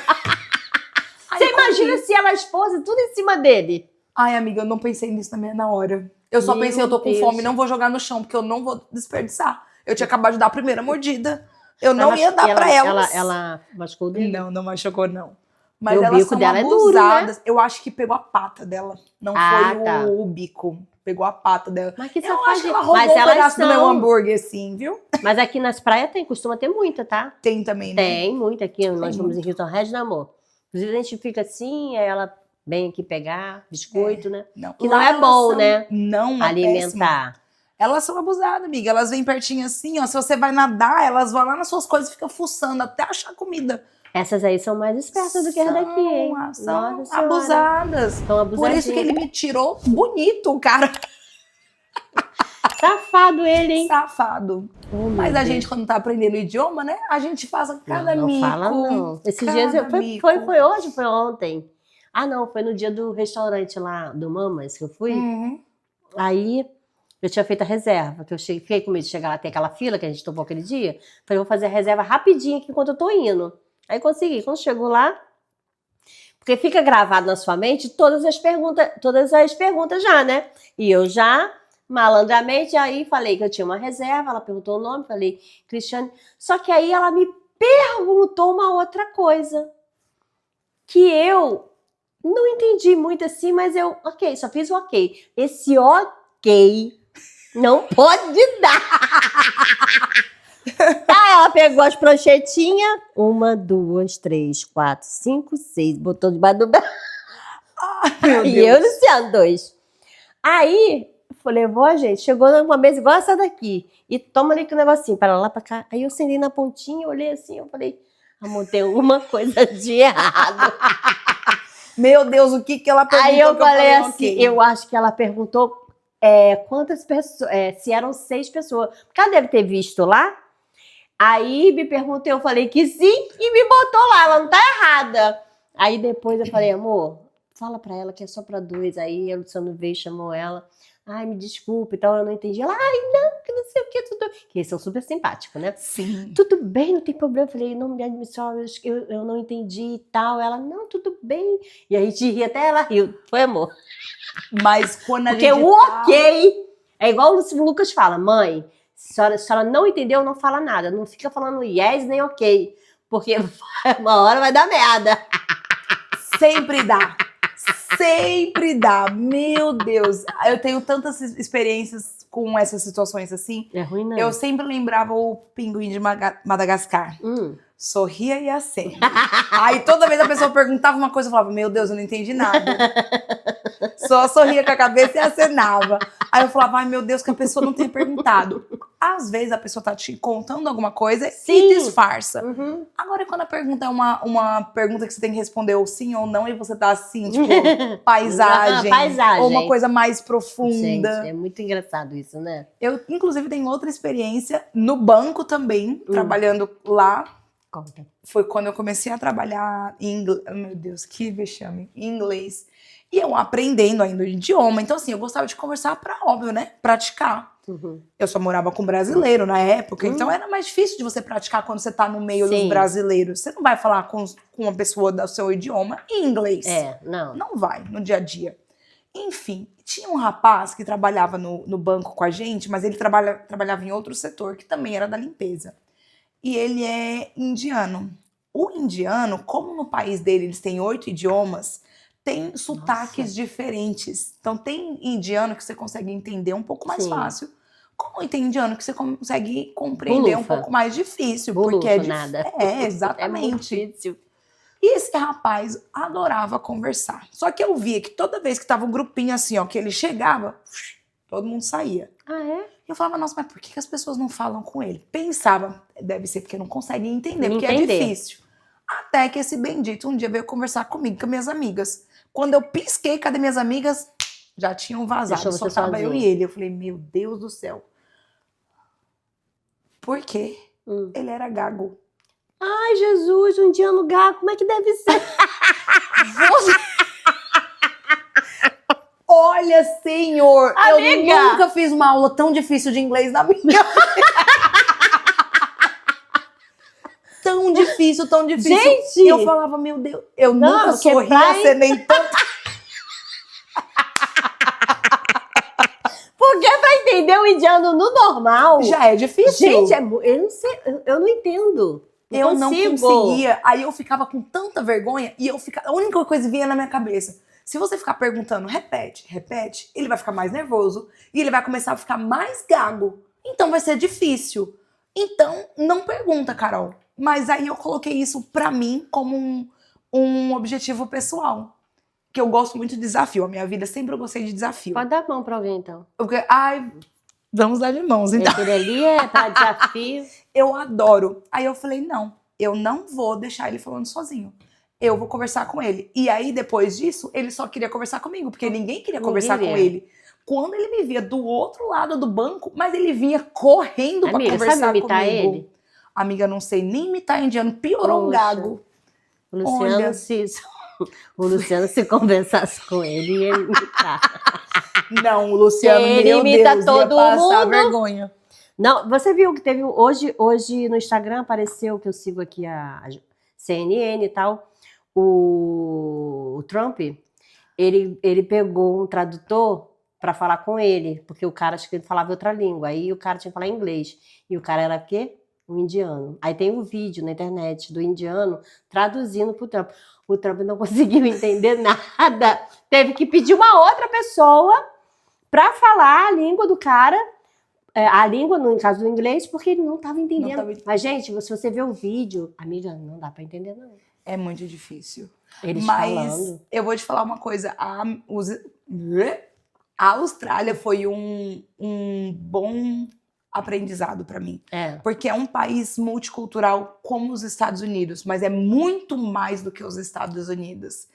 Você imagina se elas fossem tudo em cima dele? Ai, amiga, eu não pensei nisso na hora. Eu só pensei, eu tô com fome, não vou jogar no chão, porque eu não vou desperdiçar. Eu tinha acabado de dar a primeira mordida. Eu não ia dar pra elas. Ela machucou o dedo? Não machucou, não. Mas o elas bico são dela abusadas. é duro, né? Eu acho que pegou a pata dela, não foi o bico. pegou a pata dela. Mas que Eu acho que ela safadinha. roubou um pedaço do meu hambúrguer, assim, viu? Mas aqui nas praias costuma ter muita, tá? Tem também, né? Tem muita aqui. Nós fomos muito. em Hilton Regina, amor. Inclusive, a gente fica assim, aí ela vem aqui pegar biscoito, né? Não. Que não é bom, são, né? Não, Alimentar. Péssimo. Elas são abusadas, amiga. Elas vêm pertinho assim, ó. Se você vai nadar, elas vão lá nas suas coisas e ficam fuçando até achar comida. Essas aí são mais espertas do que as daqui, hein? São abusadas. São abusadinhas. Por isso que ele me tirou bonito, cara. Safado ele, hein? Safado. Mas a gente, quando tá aprendendo o idioma, né? A gente faz cada mico. Não fala, não. Esses dias foi hoje ou foi ontem? Ah, não, foi no dia do restaurante lá do Mamas que eu fui. Aí eu tinha feito a reserva, que eu fiquei com medo de chegar lá, tem aquela fila que a gente tomou aquele dia. Falei, vou fazer a reserva rapidinho aqui enquanto eu tô indo. Aí consegui. Quando chegou lá, porque fica gravado na sua mente todas as perguntas já, né? E eu já, malandramente, aí falei que eu tinha uma reserva, ela perguntou o nome, falei, Cristiane. Só que aí ela me perguntou uma outra coisa, que eu não entendi muito assim, mas eu, ok, só fiz o ok. Esse ok não pode dar. Aí ela pegou as pranchetinhas, 1, 2, 3, 4, 5, 6, botou debaixo do braço. E eu, Luciano, 2. Aí, eu falei, vó, gente, chegou numa mesa igual essa daqui, e toma ali com o negocinho, para lá, para cá. Aí eu sentei na pontinha, olhei assim, eu falei, amor, tem alguma coisa de errado. Meu Deus, o que ela perguntou? Aí eu falei assim, okay. Eu acho que ela perguntou quantas pessoas, se eram 6 pessoas. Porque ela deve ter visto lá. Aí me perguntou, eu falei que sim, e me botou lá, ela não tá errada. Aí depois eu falei, amor, fala pra ela que é só pra 2. Aí a Luciano veio e chamou ela. Ai, me desculpe, então eu não entendi. Ela, ai, não, que não sei o que, tudo. Que eles são super simpáticos, né? Sim. Tudo bem, não tem problema. Eu falei, não me admissão, eu não entendi e tal. Ela, não, tudo bem. E a gente ria, até ela riu. Foi amor. Mas quando a Porque gente. O ok é igual o Lucas fala, mãe, se a senhora não entendeu, não fala nada. Não fica falando yes nem ok. Porque uma hora vai dar merda. Sempre dá. Sempre dá. Meu Deus. Eu tenho tantas experiências com essas situações assim. É ruim, não. Eu sempre lembrava o pinguim de Madagascar. Sorria e acena. Aí toda vez a pessoa perguntava uma coisa, eu falava, meu Deus, eu não entendi nada. Só sorria com a cabeça e acenava. Aí eu falava, ai meu Deus, que a pessoa não tenha perguntado. Às vezes a pessoa tá te contando alguma coisa e disfarça. Agora quando a pergunta é uma pergunta que você tem que responder ou sim ou não, e você tá assim, tipo, paisagem. Ou uma coisa mais profunda. Gente, é muito engraçado isso, né? Eu, inclusive, tenho outra experiência no banco também, trabalhando lá. Conta. Foi quando eu comecei a trabalhar em inglês. Meu Deus, que vexame. Em inglês. E eu aprendendo ainda o idioma. Então, assim, eu gostava de conversar pra, óbvio, né? Praticar. Eu só morava com brasileiro na época. Então, era mais difícil de você praticar quando você tá no meio dos brasileiros. Você não vai falar com uma pessoa do seu idioma em inglês. Não. Não vai, no dia a dia. Enfim, tinha um rapaz que trabalhava no banco com a gente, mas ele trabalhava em outro setor, que também era da limpeza. E ele é indiano. O indiano, como no país dele eles têm 8 idiomas, tem sotaques diferentes. Então tem indiano que você consegue entender um pouco mais fácil, como tem indiano que você consegue compreender um pouco mais difícil. Porque é nada. Exatamente. É muito difícil. E esse rapaz adorava conversar. Só que eu via que toda vez que tava um grupinho assim, ó, que ele chegava, todo mundo saía. Ah, é? Eu falava, nossa, mas por que as pessoas não falam com ele? Pensava, deve ser porque não conseguem entender, porque é difícil. Até que esse bendito um dia veio conversar comigo, com minhas amigas. Quando eu pisquei, cadê minhas amigas? Já tinham vazado, só tava eu e ele. Eu falei, meu Deus do céu. Por quê? Ele era gago. Ai, Jesus, um indiano gago, como é que deve ser? Olha, senhor, amiga, eu nunca fiz uma aula tão difícil de inglês na minha vida. Tão difícil, tão difícil. Gente! E eu falava, meu Deus, eu nunca sorria nem tanto. Porque pra entender o indiano no normal... Já é difícil. Gente, eu não sei, eu não entendo. Eu não conseguia. Aí eu ficava com tanta vergonha e a única coisa que vinha na minha cabeça. Se você ficar perguntando, repete, repete, ele vai ficar mais nervoso e ele vai começar a ficar mais gago. Então vai ser difícil. Então, não pergunta, Carol. Mas aí eu coloquei isso pra mim como um objetivo pessoal. Que eu gosto muito de desafio. A minha vida sempre eu gostei de desafio. Pode dar a mão pra alguém, então. Porque, ai, vamos dar de mãos, então. Aquele ali é pra desafio. Eu adoro. Aí eu falei, não, eu não vou deixar ele falando sozinho. Eu vou conversar com ele. E aí, depois disso, ele só queria conversar comigo, porque ninguém queria conversar com ele. Quando ele me via do outro lado do banco, mas ele vinha correndo pra conversar sabe imitar comigo. ele? Amiga, não sei nem imitar indiano, piorou um gago. O Luciano, o Luciano, se conversasse com ele, ia imitar. Não, o Luciano, ele meu imita Deus, todo ia passar mundo. vergonha. Não, você viu que teve hoje no Instagram apareceu, que eu sigo aqui a CNN e tal, o Trump, ele pegou um tradutor para falar com ele, porque o cara, acho que ele falava outra língua, aí o cara tinha que falar inglês, e o cara era o quê? Um indiano. Aí tem um vídeo na internet do indiano traduzindo pro Trump. O Trump não conseguiu entender nada, teve que pedir uma outra pessoa para falar a língua do cara, a língua, no caso do inglês, porque ele não estava entendendo. Mas, gente, se você vê o vídeo, amiga, não dá para entender, não. É muito difícil. Eles Mas falando. eu vou te falar uma coisa. A Austrália foi um bom aprendizado para mim. Porque é um país multicultural como os Estados Unidos, mas é muito mais do que os Estados Unidos.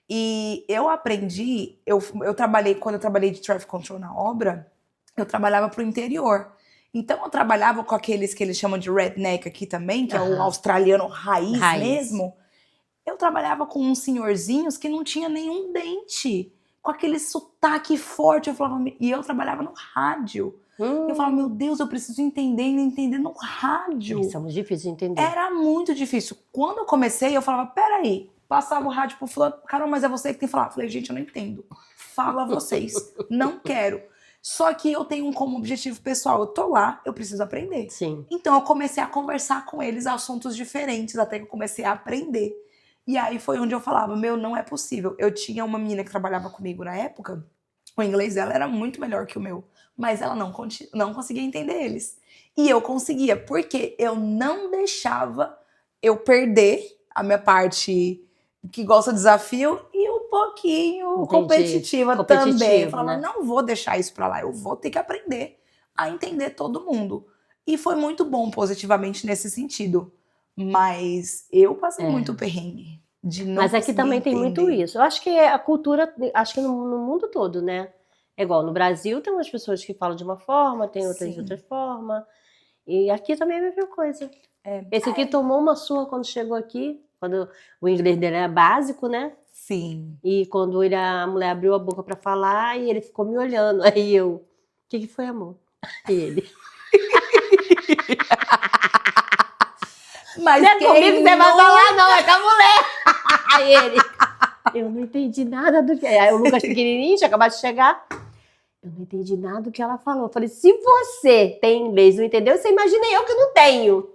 E eu aprendi, eu trabalhei, quando eu trabalhei de traffic control na obra, eu trabalhava pro interior. Então eu trabalhava com aqueles que eles chamam de redneck aqui também, que é o australiano raiz mesmo. Eu trabalhava com uns senhorzinhos que não tinha nenhum dente, com aquele sotaque forte. E eu trabalhava no rádio. Eu falava, meu Deus, eu preciso entender no rádio. Eles são difíceis de entender. Era muito difícil. Quando eu comecei, eu falava, peraí, passava o rádio pro fulano, Carol, mas é você que tem que falar. Eu falei, gente, eu não entendo. Fala vocês. Não quero. Só que eu tenho como objetivo pessoal, eu tô lá, eu preciso aprender. Sim. Então eu comecei a conversar com eles assuntos diferentes, até que eu comecei a aprender. E aí foi onde eu falava, não é possível. Eu tinha uma menina que trabalhava comigo na época, o inglês dela era muito melhor que o meu, mas ela não conseguia entender eles. E eu conseguia, porque eu não deixava eu perder a minha parte que gosta de desafio e um pouquinho competitiva também. Eu falava, não vou deixar isso pra lá, eu vou ter que aprender a entender todo mundo. E foi muito bom positivamente nesse sentido. Mas eu passei muito perrengue de não Mas aqui também tem muito isso. Eu acho que a cultura, acho que no mundo todo, né? É igual, no Brasil tem umas pessoas que falam de uma forma, tem outras de outra forma. E aqui também é a mesma coisa. Esse aqui tomou uma surra quando chegou aqui, quando o inglês dele era básico, né? Sim. E quando a mulher abriu a boca pra falar, e ele ficou me olhando. Aí eu, o que foi, amor? E ele... Mas não é comigo que você vai falar, não, é com a mulher. Aí ele, eu não entendi nada do que... Aí o Lucas pequenininho, tinha acabado de chegar. Eu não entendi nada do que ela falou. Eu falei, se você tem inglês e não entendeu, você imagina eu que não tenho.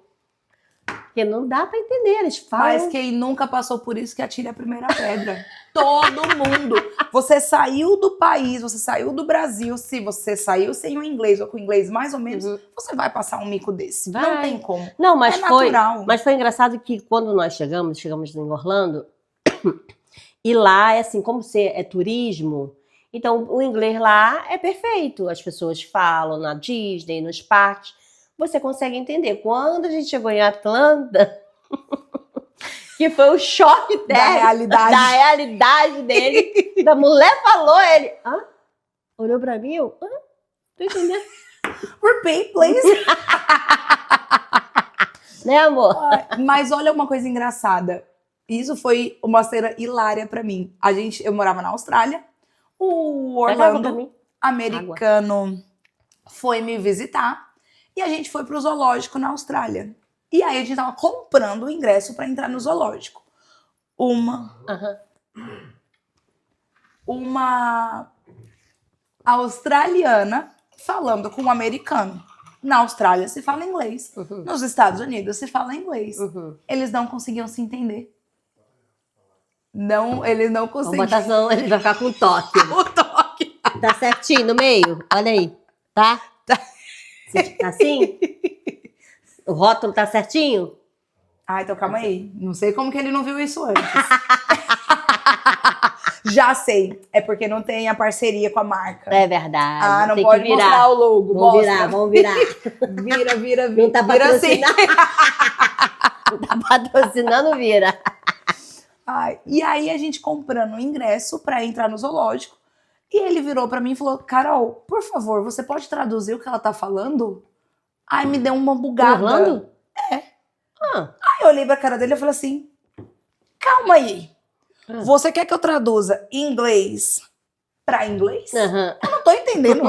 Porque não dá pra entender, eles falam... Mas quem nunca passou por isso que atire a primeira pedra. Todo mundo. Você saiu do país, você saiu do Brasil, se você saiu sem o inglês ou com o inglês mais ou menos, você vai passar um mico desse. Não tem como. Não, mas é natural. Mas foi engraçado que quando nós chegamos em Orlando, e lá é assim, como você é turismo, então o inglês lá é perfeito. As pessoas falam na Disney, nos parques, você consegue entender. Quando a gente chegou em Atlanta, que foi o choque da realidade dele, da mulher falou, ele, olhou pra mim, eu, tô entendendo. Repeat, please. Né, amor? Mas olha uma coisa engraçada. Isso foi uma cena hilária pra mim. Eu morava na Austrália, o Orlando, americano, foi me visitar e a gente foi pro zoológico na Austrália. E aí a gente tava comprando o ingresso pra entrar no zoológico. Uma australiana falando com um americano. Na Austrália se fala inglês. Nos Estados Unidos se fala inglês. Eles não conseguiam se entender. Não, ele não conseguiu. Botação, ele vai ficar com toque. O toque. Tá certinho no meio? Olha aí. Tá? Tá assim? O rótulo tá certinho? Ah, então calma aí. Não sei como que ele não viu isso antes. Já sei. É porque não tem a parceria com a marca. É verdade. Ah, não tem pode que virar. mostrar o logo. Vamos Mostra. vamos virar. Vira. Não tá Vira assim. patrocinando. Não tá patrocinando, vira. Ai, e aí a gente comprando o ingresso pra entrar no zoológico. E ele virou pra mim e falou: Carol, por favor, você pode traduzir o que ela tá falando? Ai, me deu uma bugada. Orlando? É. Ah. Aí eu olhei pra cara dele e falei assim: calma aí. Você quer que eu traduza inglês pra inglês? Uhum. Eu não tô entendendo.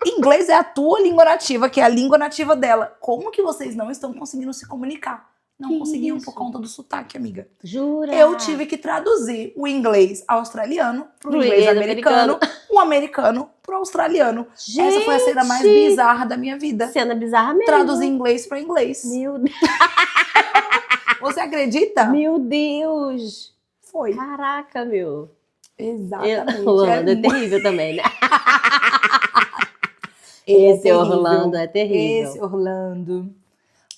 Inglês é a tua língua nativa, que é a língua nativa dela. Como que vocês não estão conseguindo se comunicar? Não Que conseguiam isso? por conta do sotaque, amiga. Jura? Eu tive que traduzir o inglês australiano pro inglês americano, o americano pro australiano. Gente, essa foi a cena mais bizarra da minha vida. Cena bizarra mesmo. Traduzir inglês pra inglês. Meu Deus. Você acredita? Meu Deus. Foi. Caraca, meu. Exatamente. Orlando é terrível também, né? Esse Esse Orlando é terrível. Esse Orlando.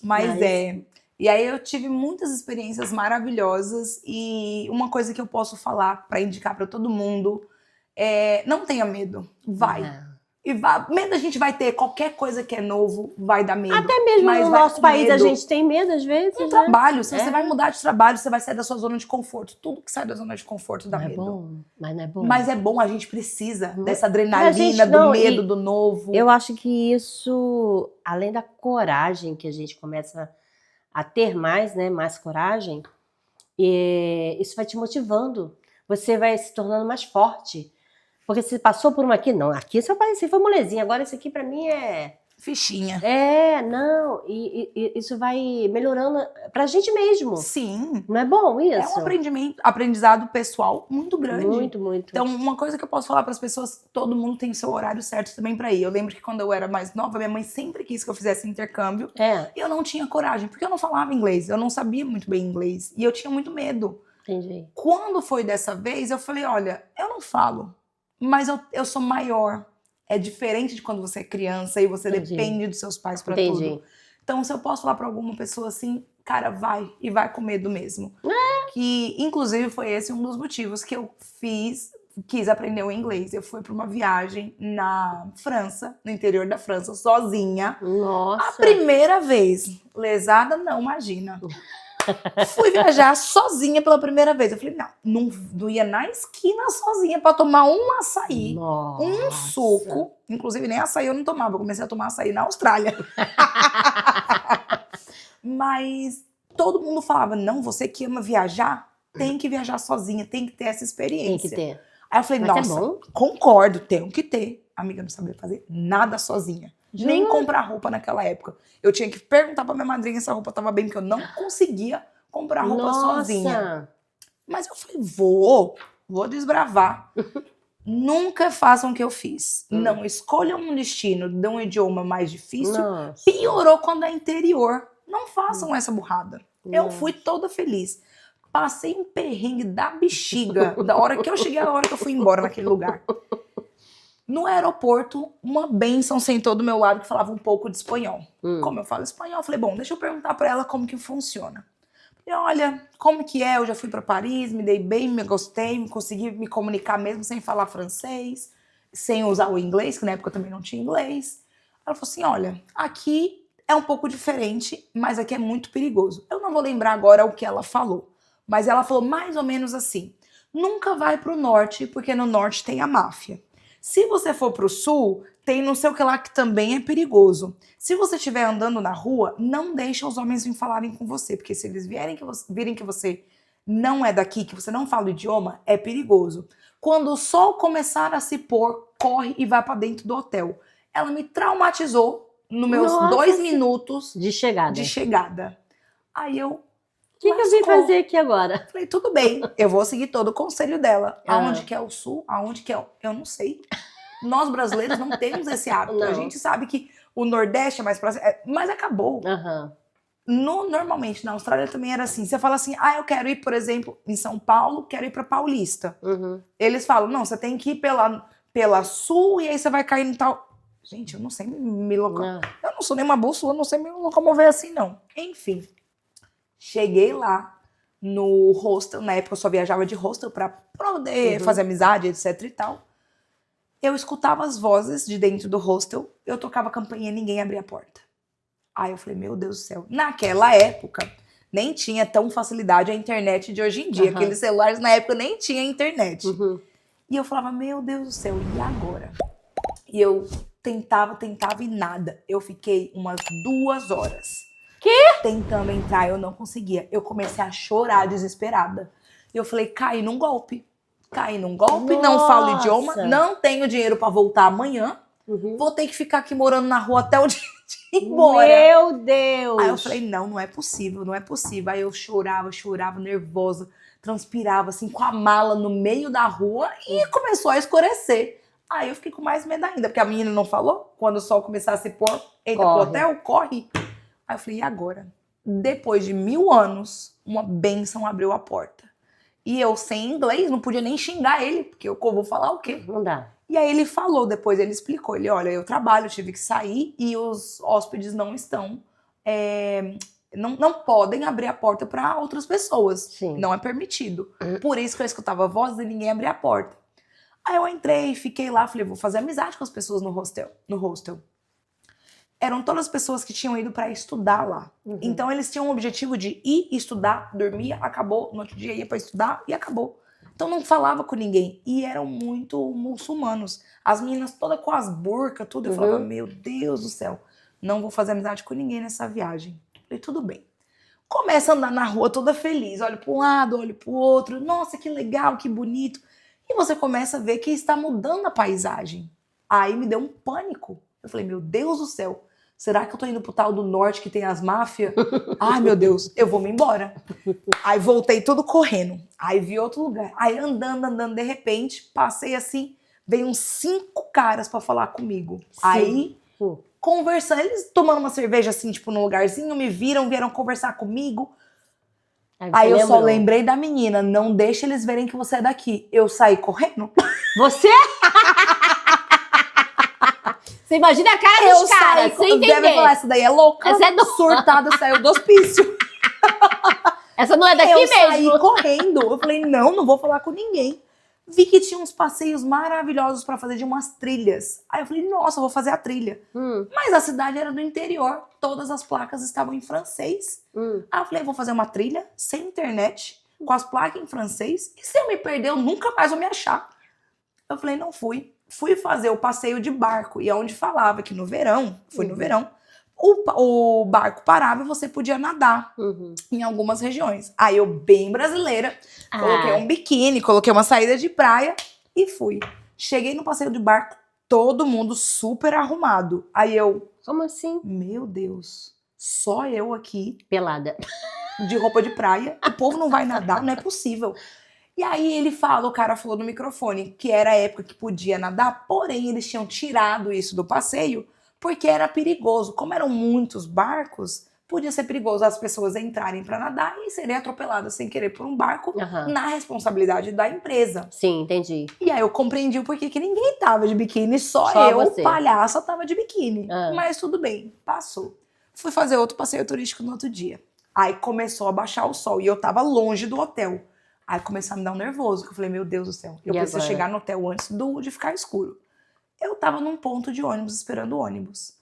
Mas é. E aí eu tive muitas experiências maravilhosas e uma coisa que eu posso falar para indicar para todo mundo é: não tenha medo, vai. E medo a gente vai ter, qualquer coisa que é novo vai dar medo. Até mesmo mas no vai nosso com país medo. a gente tem medo às vezes, No né? trabalho, se você vai mudar de trabalho, você vai sair da sua zona de conforto. Tudo que sai da zona de conforto dá Não é medo. bom, mas não é bom. Mas é bom, a gente precisa dessa A adrenalina, gente do não, medo, do novo. Eu acho que isso, além da coragem que a gente começa a ter mais, né, mais coragem, isso vai te motivando. Você vai se tornando mais forte. Porque você passou por uma aqui, não, aqui só parecia, foi molezinha, agora isso aqui pra mim é... Fichinha. Não, e isso vai melhorando pra gente mesmo. Sim. Não é bom isso? É um aprendizado pessoal muito grande. Muito. Então, uma coisa que eu posso falar para as pessoas, todo mundo tem seu horário certo também para ir. Eu lembro que quando eu era mais nova, minha mãe sempre quis que eu fizesse intercâmbio. E eu não tinha coragem, porque eu não falava inglês, eu não sabia muito bem inglês. E eu tinha muito medo. Entendi. Quando foi dessa vez, eu falei, olha, eu não falo, mas eu sou maior. É diferente de quando você é criança e você depende dos seus pais para tudo. Então, se eu posso falar para alguma pessoa assim, cara, vai. E vai com medo mesmo. Que, inclusive, foi esse um dos motivos que eu quis aprender o inglês. Eu fui para uma viagem na França, no interior da França, sozinha. Nossa! A primeira vez. Lesada, não, imagina. Fui viajar sozinha pela primeira vez. Eu falei, não ia na esquina sozinha pra tomar um açaí, um suco. Inclusive, nem açaí eu não tomava. Eu comecei a tomar açaí na Austrália. Mas todo mundo falava, não, você que ama viajar, tem que viajar sozinha, tem que ter essa experiência. Tem que ter. Aí eu falei, Mas nossa, concordo, tenho que ter. Amiga, não sabia fazer nada sozinha. Nem comprar roupa naquela época. Eu tinha que perguntar pra minha madrinha se a roupa tava bem, porque eu não conseguia comprar roupa sozinha. Mas eu falei, vou desbravar. Nunca façam o que eu fiz. Não escolham um destino de um idioma mais difícil. Piorou quando é interior. Não façam essa burrada. Eu fui toda feliz. Passei um perrengue da bexiga da hora que eu cheguei à hora que eu fui embora naquele lugar. No aeroporto, uma bênção sentou do meu lado que falava um pouco de espanhol. Como eu falo espanhol, eu falei, bom, deixa eu perguntar pra ela como que funciona. Falei, olha, como que é? Eu já fui pra Paris, me dei bem, me gostei, consegui me comunicar mesmo sem falar francês, sem usar o inglês, que na época eu também não tinha inglês. Ela falou assim, olha, aqui é um pouco diferente, mas aqui é muito perigoso. Eu não vou lembrar agora o que ela falou, mas ela falou mais ou menos assim, nunca vai pro norte, porque no norte tem a máfia. Se você for pro sul, tem não sei o que lá que também é perigoso. Se você estiver andando na rua, não deixa os homens virem falarem com você, porque se eles virem que você não é daqui, que você não fala o idioma, é perigoso. Quando o sol começar a se pôr, corre e vai pra dentro do hotel. Ela me traumatizou nos meus 2 minutos de chegada. Aí eu... O que eu vim fazer aqui agora? Falei, tudo bem, eu vou seguir todo o conselho dela. Aonde que é o sul? Aonde que é eu não sei. Nós brasileiros não temos esse hábito. A gente sabe que o Nordeste é mais próximo, mas acabou. Normalmente, na Austrália também era assim. Você fala assim, eu quero ir, por exemplo, em São Paulo, quero ir pra Paulista. Eles falam, não, você tem que ir pela Sul e aí você vai cair no tal... Gente, eu não sei me locomover. Eu não sou nenhuma bússola, eu não sei me locomover assim, não. Enfim, cheguei lá no hostel. Na época eu só viajava de hostel pra poder fazer amizade, etc e tal. Eu escutava as vozes de dentro do hostel, eu tocava a campainha e ninguém abria a porta. Aí eu falei, meu Deus do céu. Naquela época, nem tinha tão facilidade a internet de hoje em dia. Aqueles celulares na época nem tinha internet. E eu falava, meu Deus do céu, e agora? E eu tentava e nada. Eu fiquei umas 2 horas. Tentando entrar, eu não conseguia. Eu comecei a chorar desesperada. E eu falei, caí num golpe. Não falo idioma, não tenho dinheiro pra voltar amanhã. Vou ter que ficar aqui morando na rua até o dia de ir embora. Meu Deus! Aí eu falei, não é possível. Aí eu chorava, nervosa, transpirava assim com a mala no meio da rua e começou a escurecer. Aí eu fiquei com mais medo ainda, porque a menina não falou? Quando o sol começar a se pôr, entra pro hotel, corre. Aí eu falei, e agora? Depois de 1000 anos, uma bênção abriu a porta. E eu, sem inglês, não podia nem xingar ele, porque eu vou falar o quê? Não dá. E aí ele falou, depois ele explicou, olha, eu trabalho, eu tive que sair e os hóspedes não estão, não podem abrir a porta para outras pessoas. Sim. Não é permitido. Por isso que eu escutava vozes e ninguém abria a porta. Aí eu entrei, fiquei lá, falei, vou fazer amizade com as pessoas no hostel. Eram todas as pessoas que tinham ido para estudar lá. Então eles tinham o objetivo de ir estudar, dormir, acabou, no outro dia ia para estudar e acabou. Então não falava com ninguém. E eram muito muçulmanos. As meninas todas com as burcas, tudo. Eu falava, meu Deus do céu, não vou fazer amizade com ninguém nessa viagem. Falei, tudo bem. Começa a andar na rua toda feliz. Olho para um lado, olho para o outro. Nossa, que legal, que bonito. E você começa a ver que está mudando a paisagem. Aí me deu um pânico. Eu falei, meu Deus do céu. Será que eu tô indo pro tal do norte que tem as máfias? Ai, meu Deus, eu vou me embora. Aí voltei tudo correndo. Aí vi outro lugar. Aí andando, de repente, passei assim, veio uns 5 caras pra falar comigo. Sim. Aí, conversando, eles tomando uma cerveja assim, tipo, num lugarzinho, me vieram conversar comigo. Aí eu só lembrei da menina, não deixa eles verem que você é daqui. Eu saí correndo. Você? Você imagina a cara dos caras, sem entender. Deve falar, essa daí é louca. Essa é surtada, saiu do hospício. Essa não é daqui mesmo. Eu saí correndo. Eu falei, não vou falar com ninguém. Vi que tinha uns passeios maravilhosos pra fazer de umas trilhas. Aí eu falei, nossa, eu vou fazer a trilha. Mas a cidade era do interior. Todas as placas estavam em francês. Aí eu falei, vou fazer uma trilha sem internet, com as placas em francês. E se eu me perder, eu nunca mais vou me achar. Eu falei, não fui. Fui fazer o passeio de barco. E é onde falava que no verão, no verão, o barco parava e você podia nadar em algumas regiões. Aí eu, bem brasileira, coloquei um biquíni, coloquei uma saída de praia e fui. Cheguei no passeio de barco, todo mundo super arrumado. Aí eu... Como assim? Meu Deus, só eu aqui... Pelada. De roupa de praia. O povo não vai nadar, não é possível. E aí o cara falou no microfone que era a época que podia nadar, porém eles tinham tirado isso do passeio porque era perigoso. Como eram muitos barcos, podia ser perigoso as pessoas entrarem para nadar e serem atropeladas sem querer por um barco na responsabilidade da empresa. Sim, entendi. E aí eu compreendi o porquê que ninguém tava de biquíni, só eu, você. Palhaça, tava de biquíni. Mas tudo bem, passou. Fui fazer outro passeio turístico no outro dia. Aí começou a baixar o sol e eu tava longe do hotel. Aí começou a me dar um nervoso, que eu falei, meu Deus do céu, eu preciso chegar no hotel antes de ficar escuro. Eu tava num ponto de ônibus, esperando o ônibus.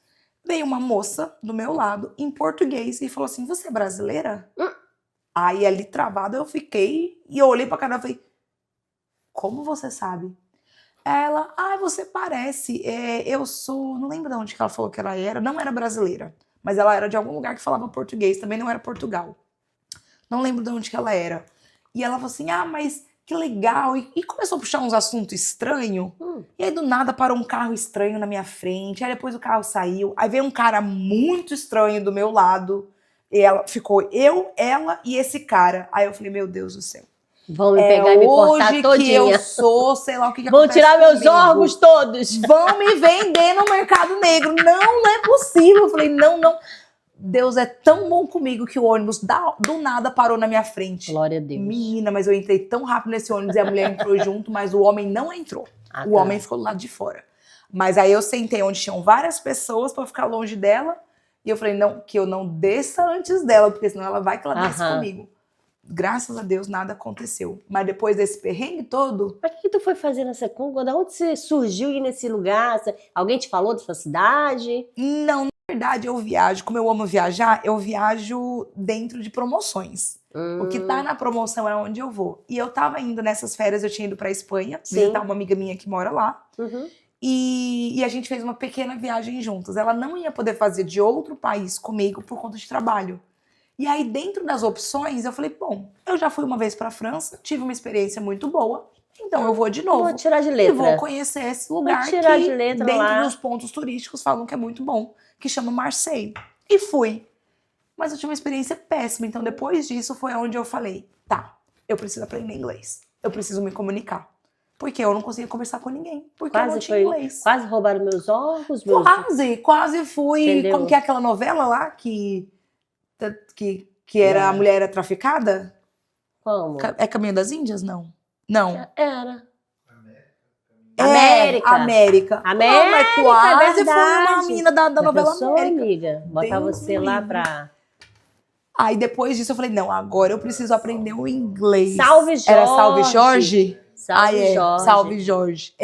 Veio uma moça do meu lado, em português, e falou assim, você é brasileira? Aí ali travada eu fiquei, e eu olhei pra cara e falei, como você sabe? Ela, você parece, eu sou, não lembro de onde que ela falou que ela era, não era brasileira, mas ela era de algum lugar que falava português, também não era Portugal. Não lembro de onde que ela era. E ela falou assim, mas que legal. E começou a puxar uns assuntos estranhos. E aí do nada parou um carro estranho na minha frente. Aí depois o carro saiu. Aí veio um cara muito estranho do meu lado. E ficou ela e esse cara. Aí eu falei, meu Deus do céu. Vão me pegar e me cortar todinha. Hoje que eu sou, sei lá o que Vão acontece tirar meus comigo. órgãos todos. Vão me vender no mercado negro. Não é possível. Eu falei, não. Deus é tão bom comigo que o ônibus do nada parou na minha frente. Glória a Deus. Menina, mas eu entrei tão rápido nesse ônibus e a mulher entrou junto, mas o homem não entrou. O homem ficou do lado de fora. Mas aí eu sentei onde tinham várias pessoas pra ficar longe dela. E eu falei, não, que eu não desça antes dela, porque senão ela vai que ela desce comigo. Graças a Deus, nada aconteceu. Mas depois desse perrengue todo... Mas o que tu foi fazer nessa Congo? Da onde você surgiu ir nesse lugar? Alguém te falou dessa cidade? Não, na verdade eu viajo. Como eu amo viajar, eu viajo dentro de promoções. O que tá na promoção é onde eu vou. E eu tava indo nessas férias, eu tinha ido pra Espanha, visitar uma amiga minha que mora lá. E a gente fez uma pequena viagem juntos. Ela não ia poder fazer de outro país comigo por conta de trabalho. E aí, dentro das opções, eu falei, bom, eu já fui uma vez pra França, tive uma experiência muito boa, então eu vou de novo. Vou tirar de letra. E vou conhecer esse lugar que, dentro dos pontos turísticos, falam que é muito bom, que chama Marseille. E fui. Mas eu tive uma experiência péssima, então depois disso foi onde eu falei, tá, eu preciso aprender inglês, eu preciso me comunicar. Porque eu não conseguia conversar com ninguém, porque eu não tinha inglês. Quase roubaram meus órgãos. Quase fui. Entendeu? Como que é aquela novela lá que era a mulher era traficada? Como? É Caminho das Índias? Não. Não. Era. América. Não, mas quase foi uma mina da novela América. Amiga. Botar você lá pra... Aí depois disso eu falei, não, agora eu preciso aprender o inglês. Salve Jorge. Era Salve Jorge? Jorge. Salve Jorge.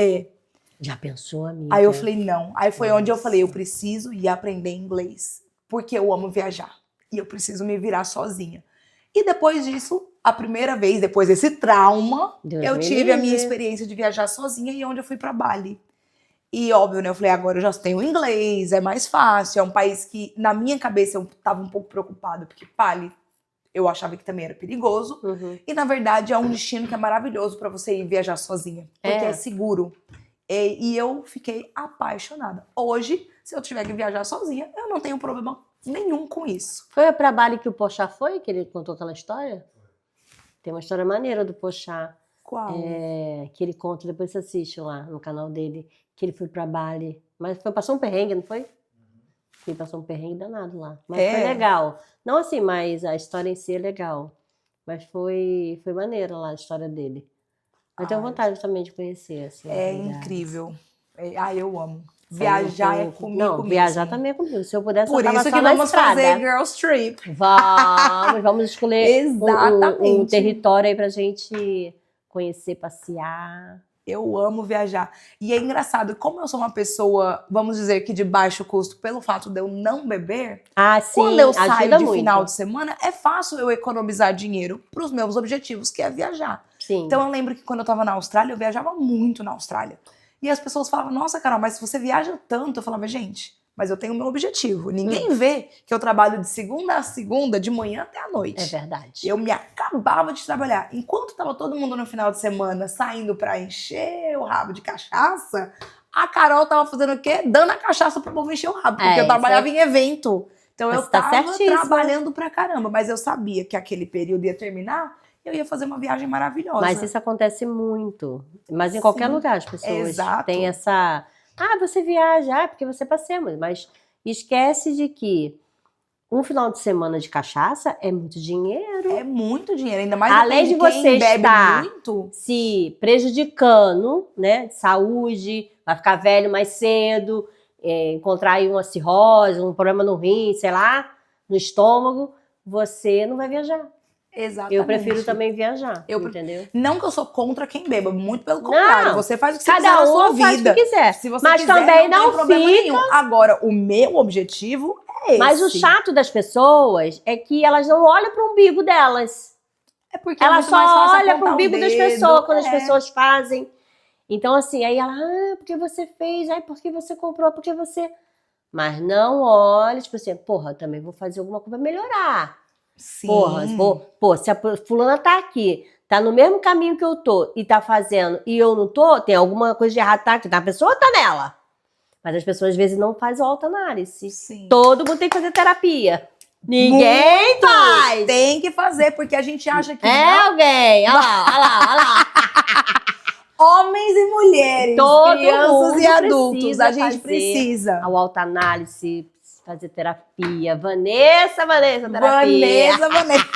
Já pensou, amiga? Aí eu falei, não. Aí foi onde eu falei, eu preciso ir aprender inglês. Porque eu amo viajar. E eu preciso me virar sozinha. E depois disso, a primeira vez, depois desse trauma, eu tive a minha experiência de viajar sozinha e onde eu fui pra Bali. E óbvio, né? Eu falei, agora eu já tenho inglês, é mais fácil. É um país que, na minha cabeça, eu tava um pouco preocupada, porque Bali, eu achava que também era perigoso. E, na verdade, é um destino que é maravilhoso pra você ir viajar sozinha. Porque é seguro. E eu fiquei apaixonada. Hoje, se eu tiver que viajar sozinha, eu não tenho problema nenhum com isso. Foi pra Bali que o Pochá foi? Que ele contou aquela história? Tem uma história maneira do Pochá. Qual? Que ele conta, depois você assiste lá no canal dele, que ele foi pra Bali. Mas passou um perrengue, não foi? Ele passou um perrengue danado lá. Mas foi legal. Não assim, mas a história em si é legal. Mas foi maneira lá a história dele. Eu tenho vontade também de conhecer. Assim, incrível. Eu amo. Viajar é comigo mesmo. Viajar também é comigo. Se eu pudesse, por isso que vamos fazer Girls Trip. Vamos escolher um território aí pra gente conhecer, passear. Eu amo viajar. E é engraçado, como eu sou uma pessoa, vamos dizer que de baixo custo, pelo fato de eu não beber, quando eu saio de final de semana, é fácil eu economizar dinheiro pros meus objetivos, que é viajar. Então eu lembro que quando eu tava na Austrália, eu viajava muito na Austrália. E as pessoas falavam, nossa, Carol, mas se você viaja tanto, eu falava, gente, mas eu tenho o meu objetivo. Ninguém vê que eu trabalho de segunda a segunda, de manhã até a noite. É verdade. Eu me acabava de trabalhar. Enquanto tava todo mundo no final de semana saindo pra encher o rabo de cachaça, a Carol tava fazendo o quê? Dando a cachaça pro povo encher o rabo, porque eu trabalhava em evento. Então eu tava trabalhando pra caramba, mas eu sabia que aquele período ia terminar, eu ia fazer uma viagem maravilhosa. Mas isso acontece muito. Mas em qualquer lugar as pessoas têm essa... você viaja, porque você passeia. Mas esquece de que um final de semana de cachaça é muito dinheiro. É muito dinheiro, ainda mais além de você estar muito. Se prejudicando, né, de saúde, vai ficar velho mais cedo, encontrar aí uma cirrose, um problema no rim, sei lá, no estômago, você não vai viajar. Exatamente. Eu prefiro também viajar, entendeu? Não que eu sou contra quem beba, muito pelo contrário. Você faz o que você quiser na sua vida. Faz o que quiser. Se você mas quiser, também não tem problema fica... nenhum. Agora, o meu objetivo é esse. Mas o chato das pessoas é que elas não olham pro umbigo delas. É porque elas só olham pro umbigo das pessoas quando as é. pessoas fazem. Então, assim, aí ela, porque você fez, porque você comprou, porque você... Mas não olha, tipo assim, porra, eu também vou fazer alguma coisa pra melhorar. Sim. Porra, se a fulana tá aqui, tá no mesmo caminho que eu tô e tá fazendo e eu não tô, tem alguma coisa de errado, tá aqui, a pessoa tá nela. Mas as pessoas às vezes não fazem autoanálise. Sim. Todo mundo tem que fazer terapia. Ninguém faz. Tem que fazer, porque a gente acha que alguém. Olha lá. Homens e mulheres, todo crianças e adultos, a gente fazer precisa. A autoanálise fazer terapia. Vanessa, terapia. Vanessa.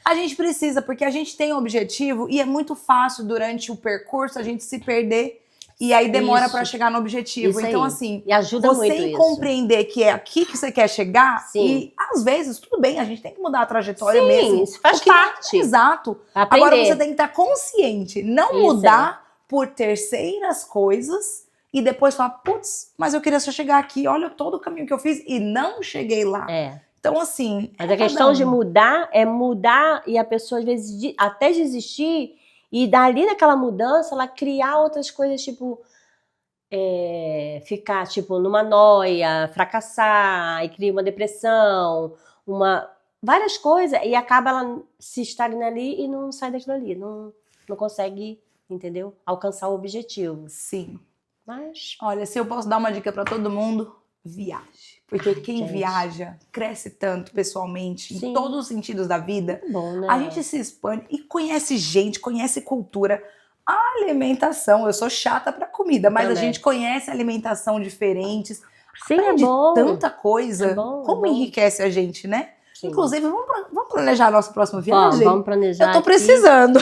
A gente precisa, porque a gente tem um objetivo e é muito fácil durante o percurso a gente se perder e aí demora para chegar no objetivo. Então, assim, e ajuda você muito compreender que é aqui que você quer chegar, sim, e às vezes, tudo bem, a gente tem que mudar a trajetória sim, mesmo. Isso faz parte. Exato. Agora você tem que estar consciente, não mudar por terceiras coisas e depois falar, putz, mas eu queria só chegar aqui, olha todo o caminho que eu fiz e não cheguei lá. Então, assim... Mas a questão de mudar é mudar e a pessoa, às vezes, até desistir e dali naquela mudança, ela criar outras coisas, tipo... ficar, tipo, numa noia, fracassar, e cria uma depressão, várias coisas, e acaba ela se estagna ali e não sai daquilo ali, não consegue, entendeu? Alcançar o objetivo. Sim. Mas... Olha, se eu posso dar uma dica para todo mundo, viaje. Porque quem viaja cresce tanto pessoalmente, em todos os sentidos da vida. Bom, né? A gente se expande e conhece gente, conhece cultura. A alimentação, eu sou chata pra comida, mas a gente conhece alimentação diferentes. Sim, aprende bom. Tanta coisa. Como enriquece a gente, né? Sim. Inclusive, vamos planejar a nossa próxima viagem? Vamos planejar. Eu tô precisando.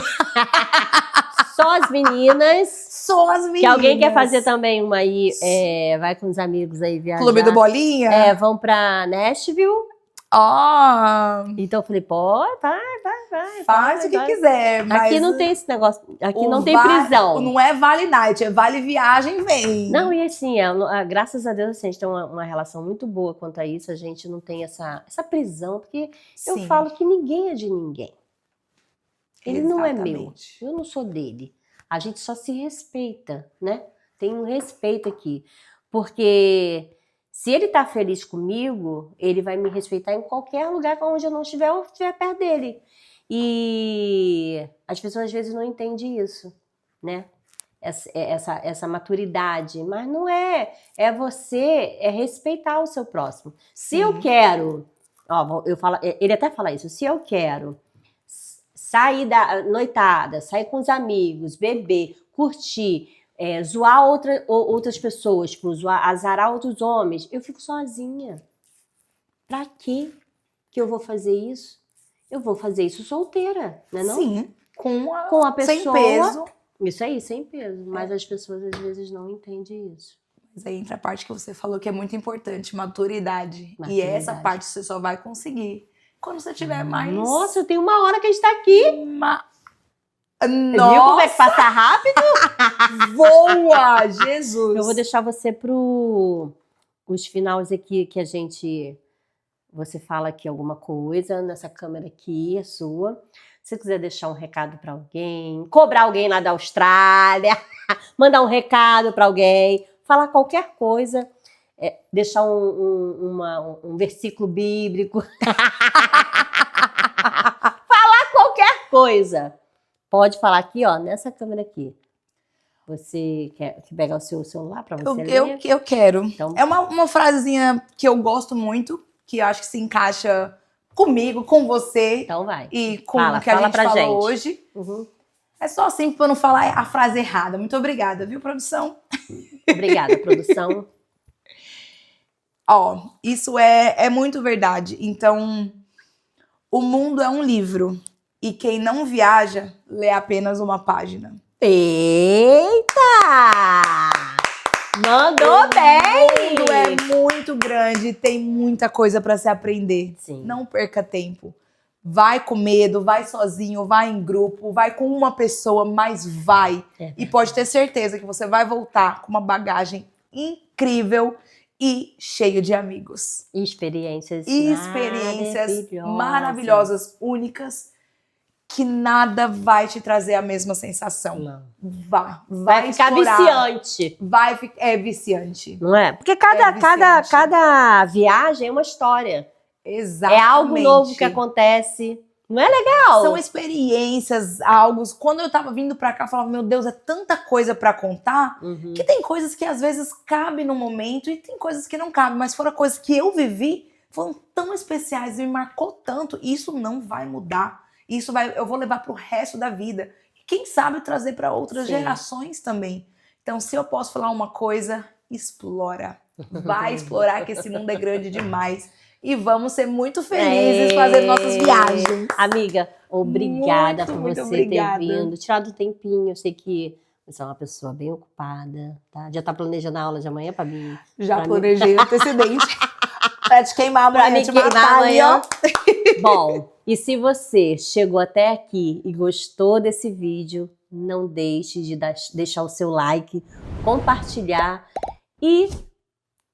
Só as meninas. Só as meninas. Que alguém quer fazer também uma aí, vai com os amigos aí viajar. Clube do Bolinha? Vão pra Nashville. Então eu falei, pô, vai. Faz o que quiser. Mas aqui não tem esse negócio, aqui não tem prisão. Não é vale night, é vale viagem, vem. Não, e assim, graças a Deus, assim, a gente tem uma relação muito boa quanto a isso, a gente não tem essa prisão, porque eu falo que ninguém é de ninguém. Ele não é meu, eu não sou dele. A gente só se respeita, né? Tem um respeito aqui, porque... Se ele tá feliz comigo, ele vai me respeitar em qualquer lugar onde eu não estiver ou estiver perto dele. E as pessoas às vezes não entendem isso, né? Essa maturidade. Mas não é. É respeitar o seu próximo. Se eu quero... ele até fala isso. Se eu quero sair da noitada, sair com os amigos, beber, curtir... zoar outras pessoas, tipo, azarar outros homens, eu fico sozinha. Pra quê que eu vou fazer isso? Eu vou fazer isso solteira, né não? Sim, com a pessoa. Sem peso. Isso aí, sem peso. Mas as pessoas às vezes não entendem isso. Mas aí entra a parte que você falou que é muito importante, maturidade. E essa parte você só vai conseguir quando você tiver mais... Nossa, tem 1 hora que a gente tá aqui. Nossa. Viu como é que passa rápido? Voa, Jesus! Eu vou deixar você os finais aqui que a gente... Você fala aqui alguma coisa, nessa câmera aqui, é sua. Se você quiser deixar um recado para alguém, cobrar alguém lá da Austrália, mandar um recado para alguém, falar qualquer coisa, deixar um versículo bíblico. Falar qualquer coisa. Pode falar aqui, ó, nessa câmera aqui. Você quer pegar o seu celular para você ler? Eu quero. Então, é uma frasezinha que eu gosto muito, que eu acho que se encaixa comigo, com você. Então vai. E com o que a gente falou hoje. Uhum. É só assim para não falar a frase errada. Muito obrigada, viu, produção? Obrigada, produção. Isso é muito verdade. Então, o mundo é um livro. E quem não viaja, lê apenas uma página. Eita! Mandou bem! O mundo é muito grande, tem muita coisa para se aprender. Sim. Não perca tempo. Vai com medo, vai sozinho, vai em grupo, vai com uma pessoa, mas vai. E pode ter certeza que você vai voltar com uma bagagem incrível e cheio de amigos. Experiências maravilhosas, únicas, que nada vai te trazer a mesma sensação. Não. Vai ficar viciante. É viciante. Não é? Porque cada viagem é uma história. Exatamente. É algo novo que acontece. Não é legal? São experiências, algo. Quando eu tava vindo pra cá, eu falava, meu Deus, é tanta coisa pra contar, que tem coisas que às vezes cabem no momento e tem coisas que não cabem, mas foram coisas que eu vivi, foram tão especiais e me marcou tanto. E isso não vai mudar. Eu vou levar pro resto da vida. E quem sabe trazer para outras gerações também. Então, se eu posso falar uma coisa, explora. vai explorar que esse mundo é grande demais. E vamos ser muito felizes fazendo nossas viagens. Amiga, obrigada por muito você obrigada. ter vindo, tirado um tempinho. Eu sei que você é uma pessoa bem ocupada, tá? Já tá planejando a aula de amanhã pra mim? Já planejei antecedente. Pra te queimar amanhã, Pra me te queimar matar ali, amanhã. ó. Bom, e se você chegou até aqui e gostou desse vídeo, não deixe de deixar o seu like, compartilhar e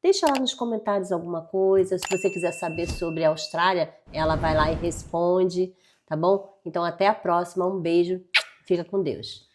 deixa lá nos comentários alguma coisa. Se você quiser saber sobre a Austrália, ela vai lá e responde, tá bom? Então até a próxima, um beijo, fica com Deus.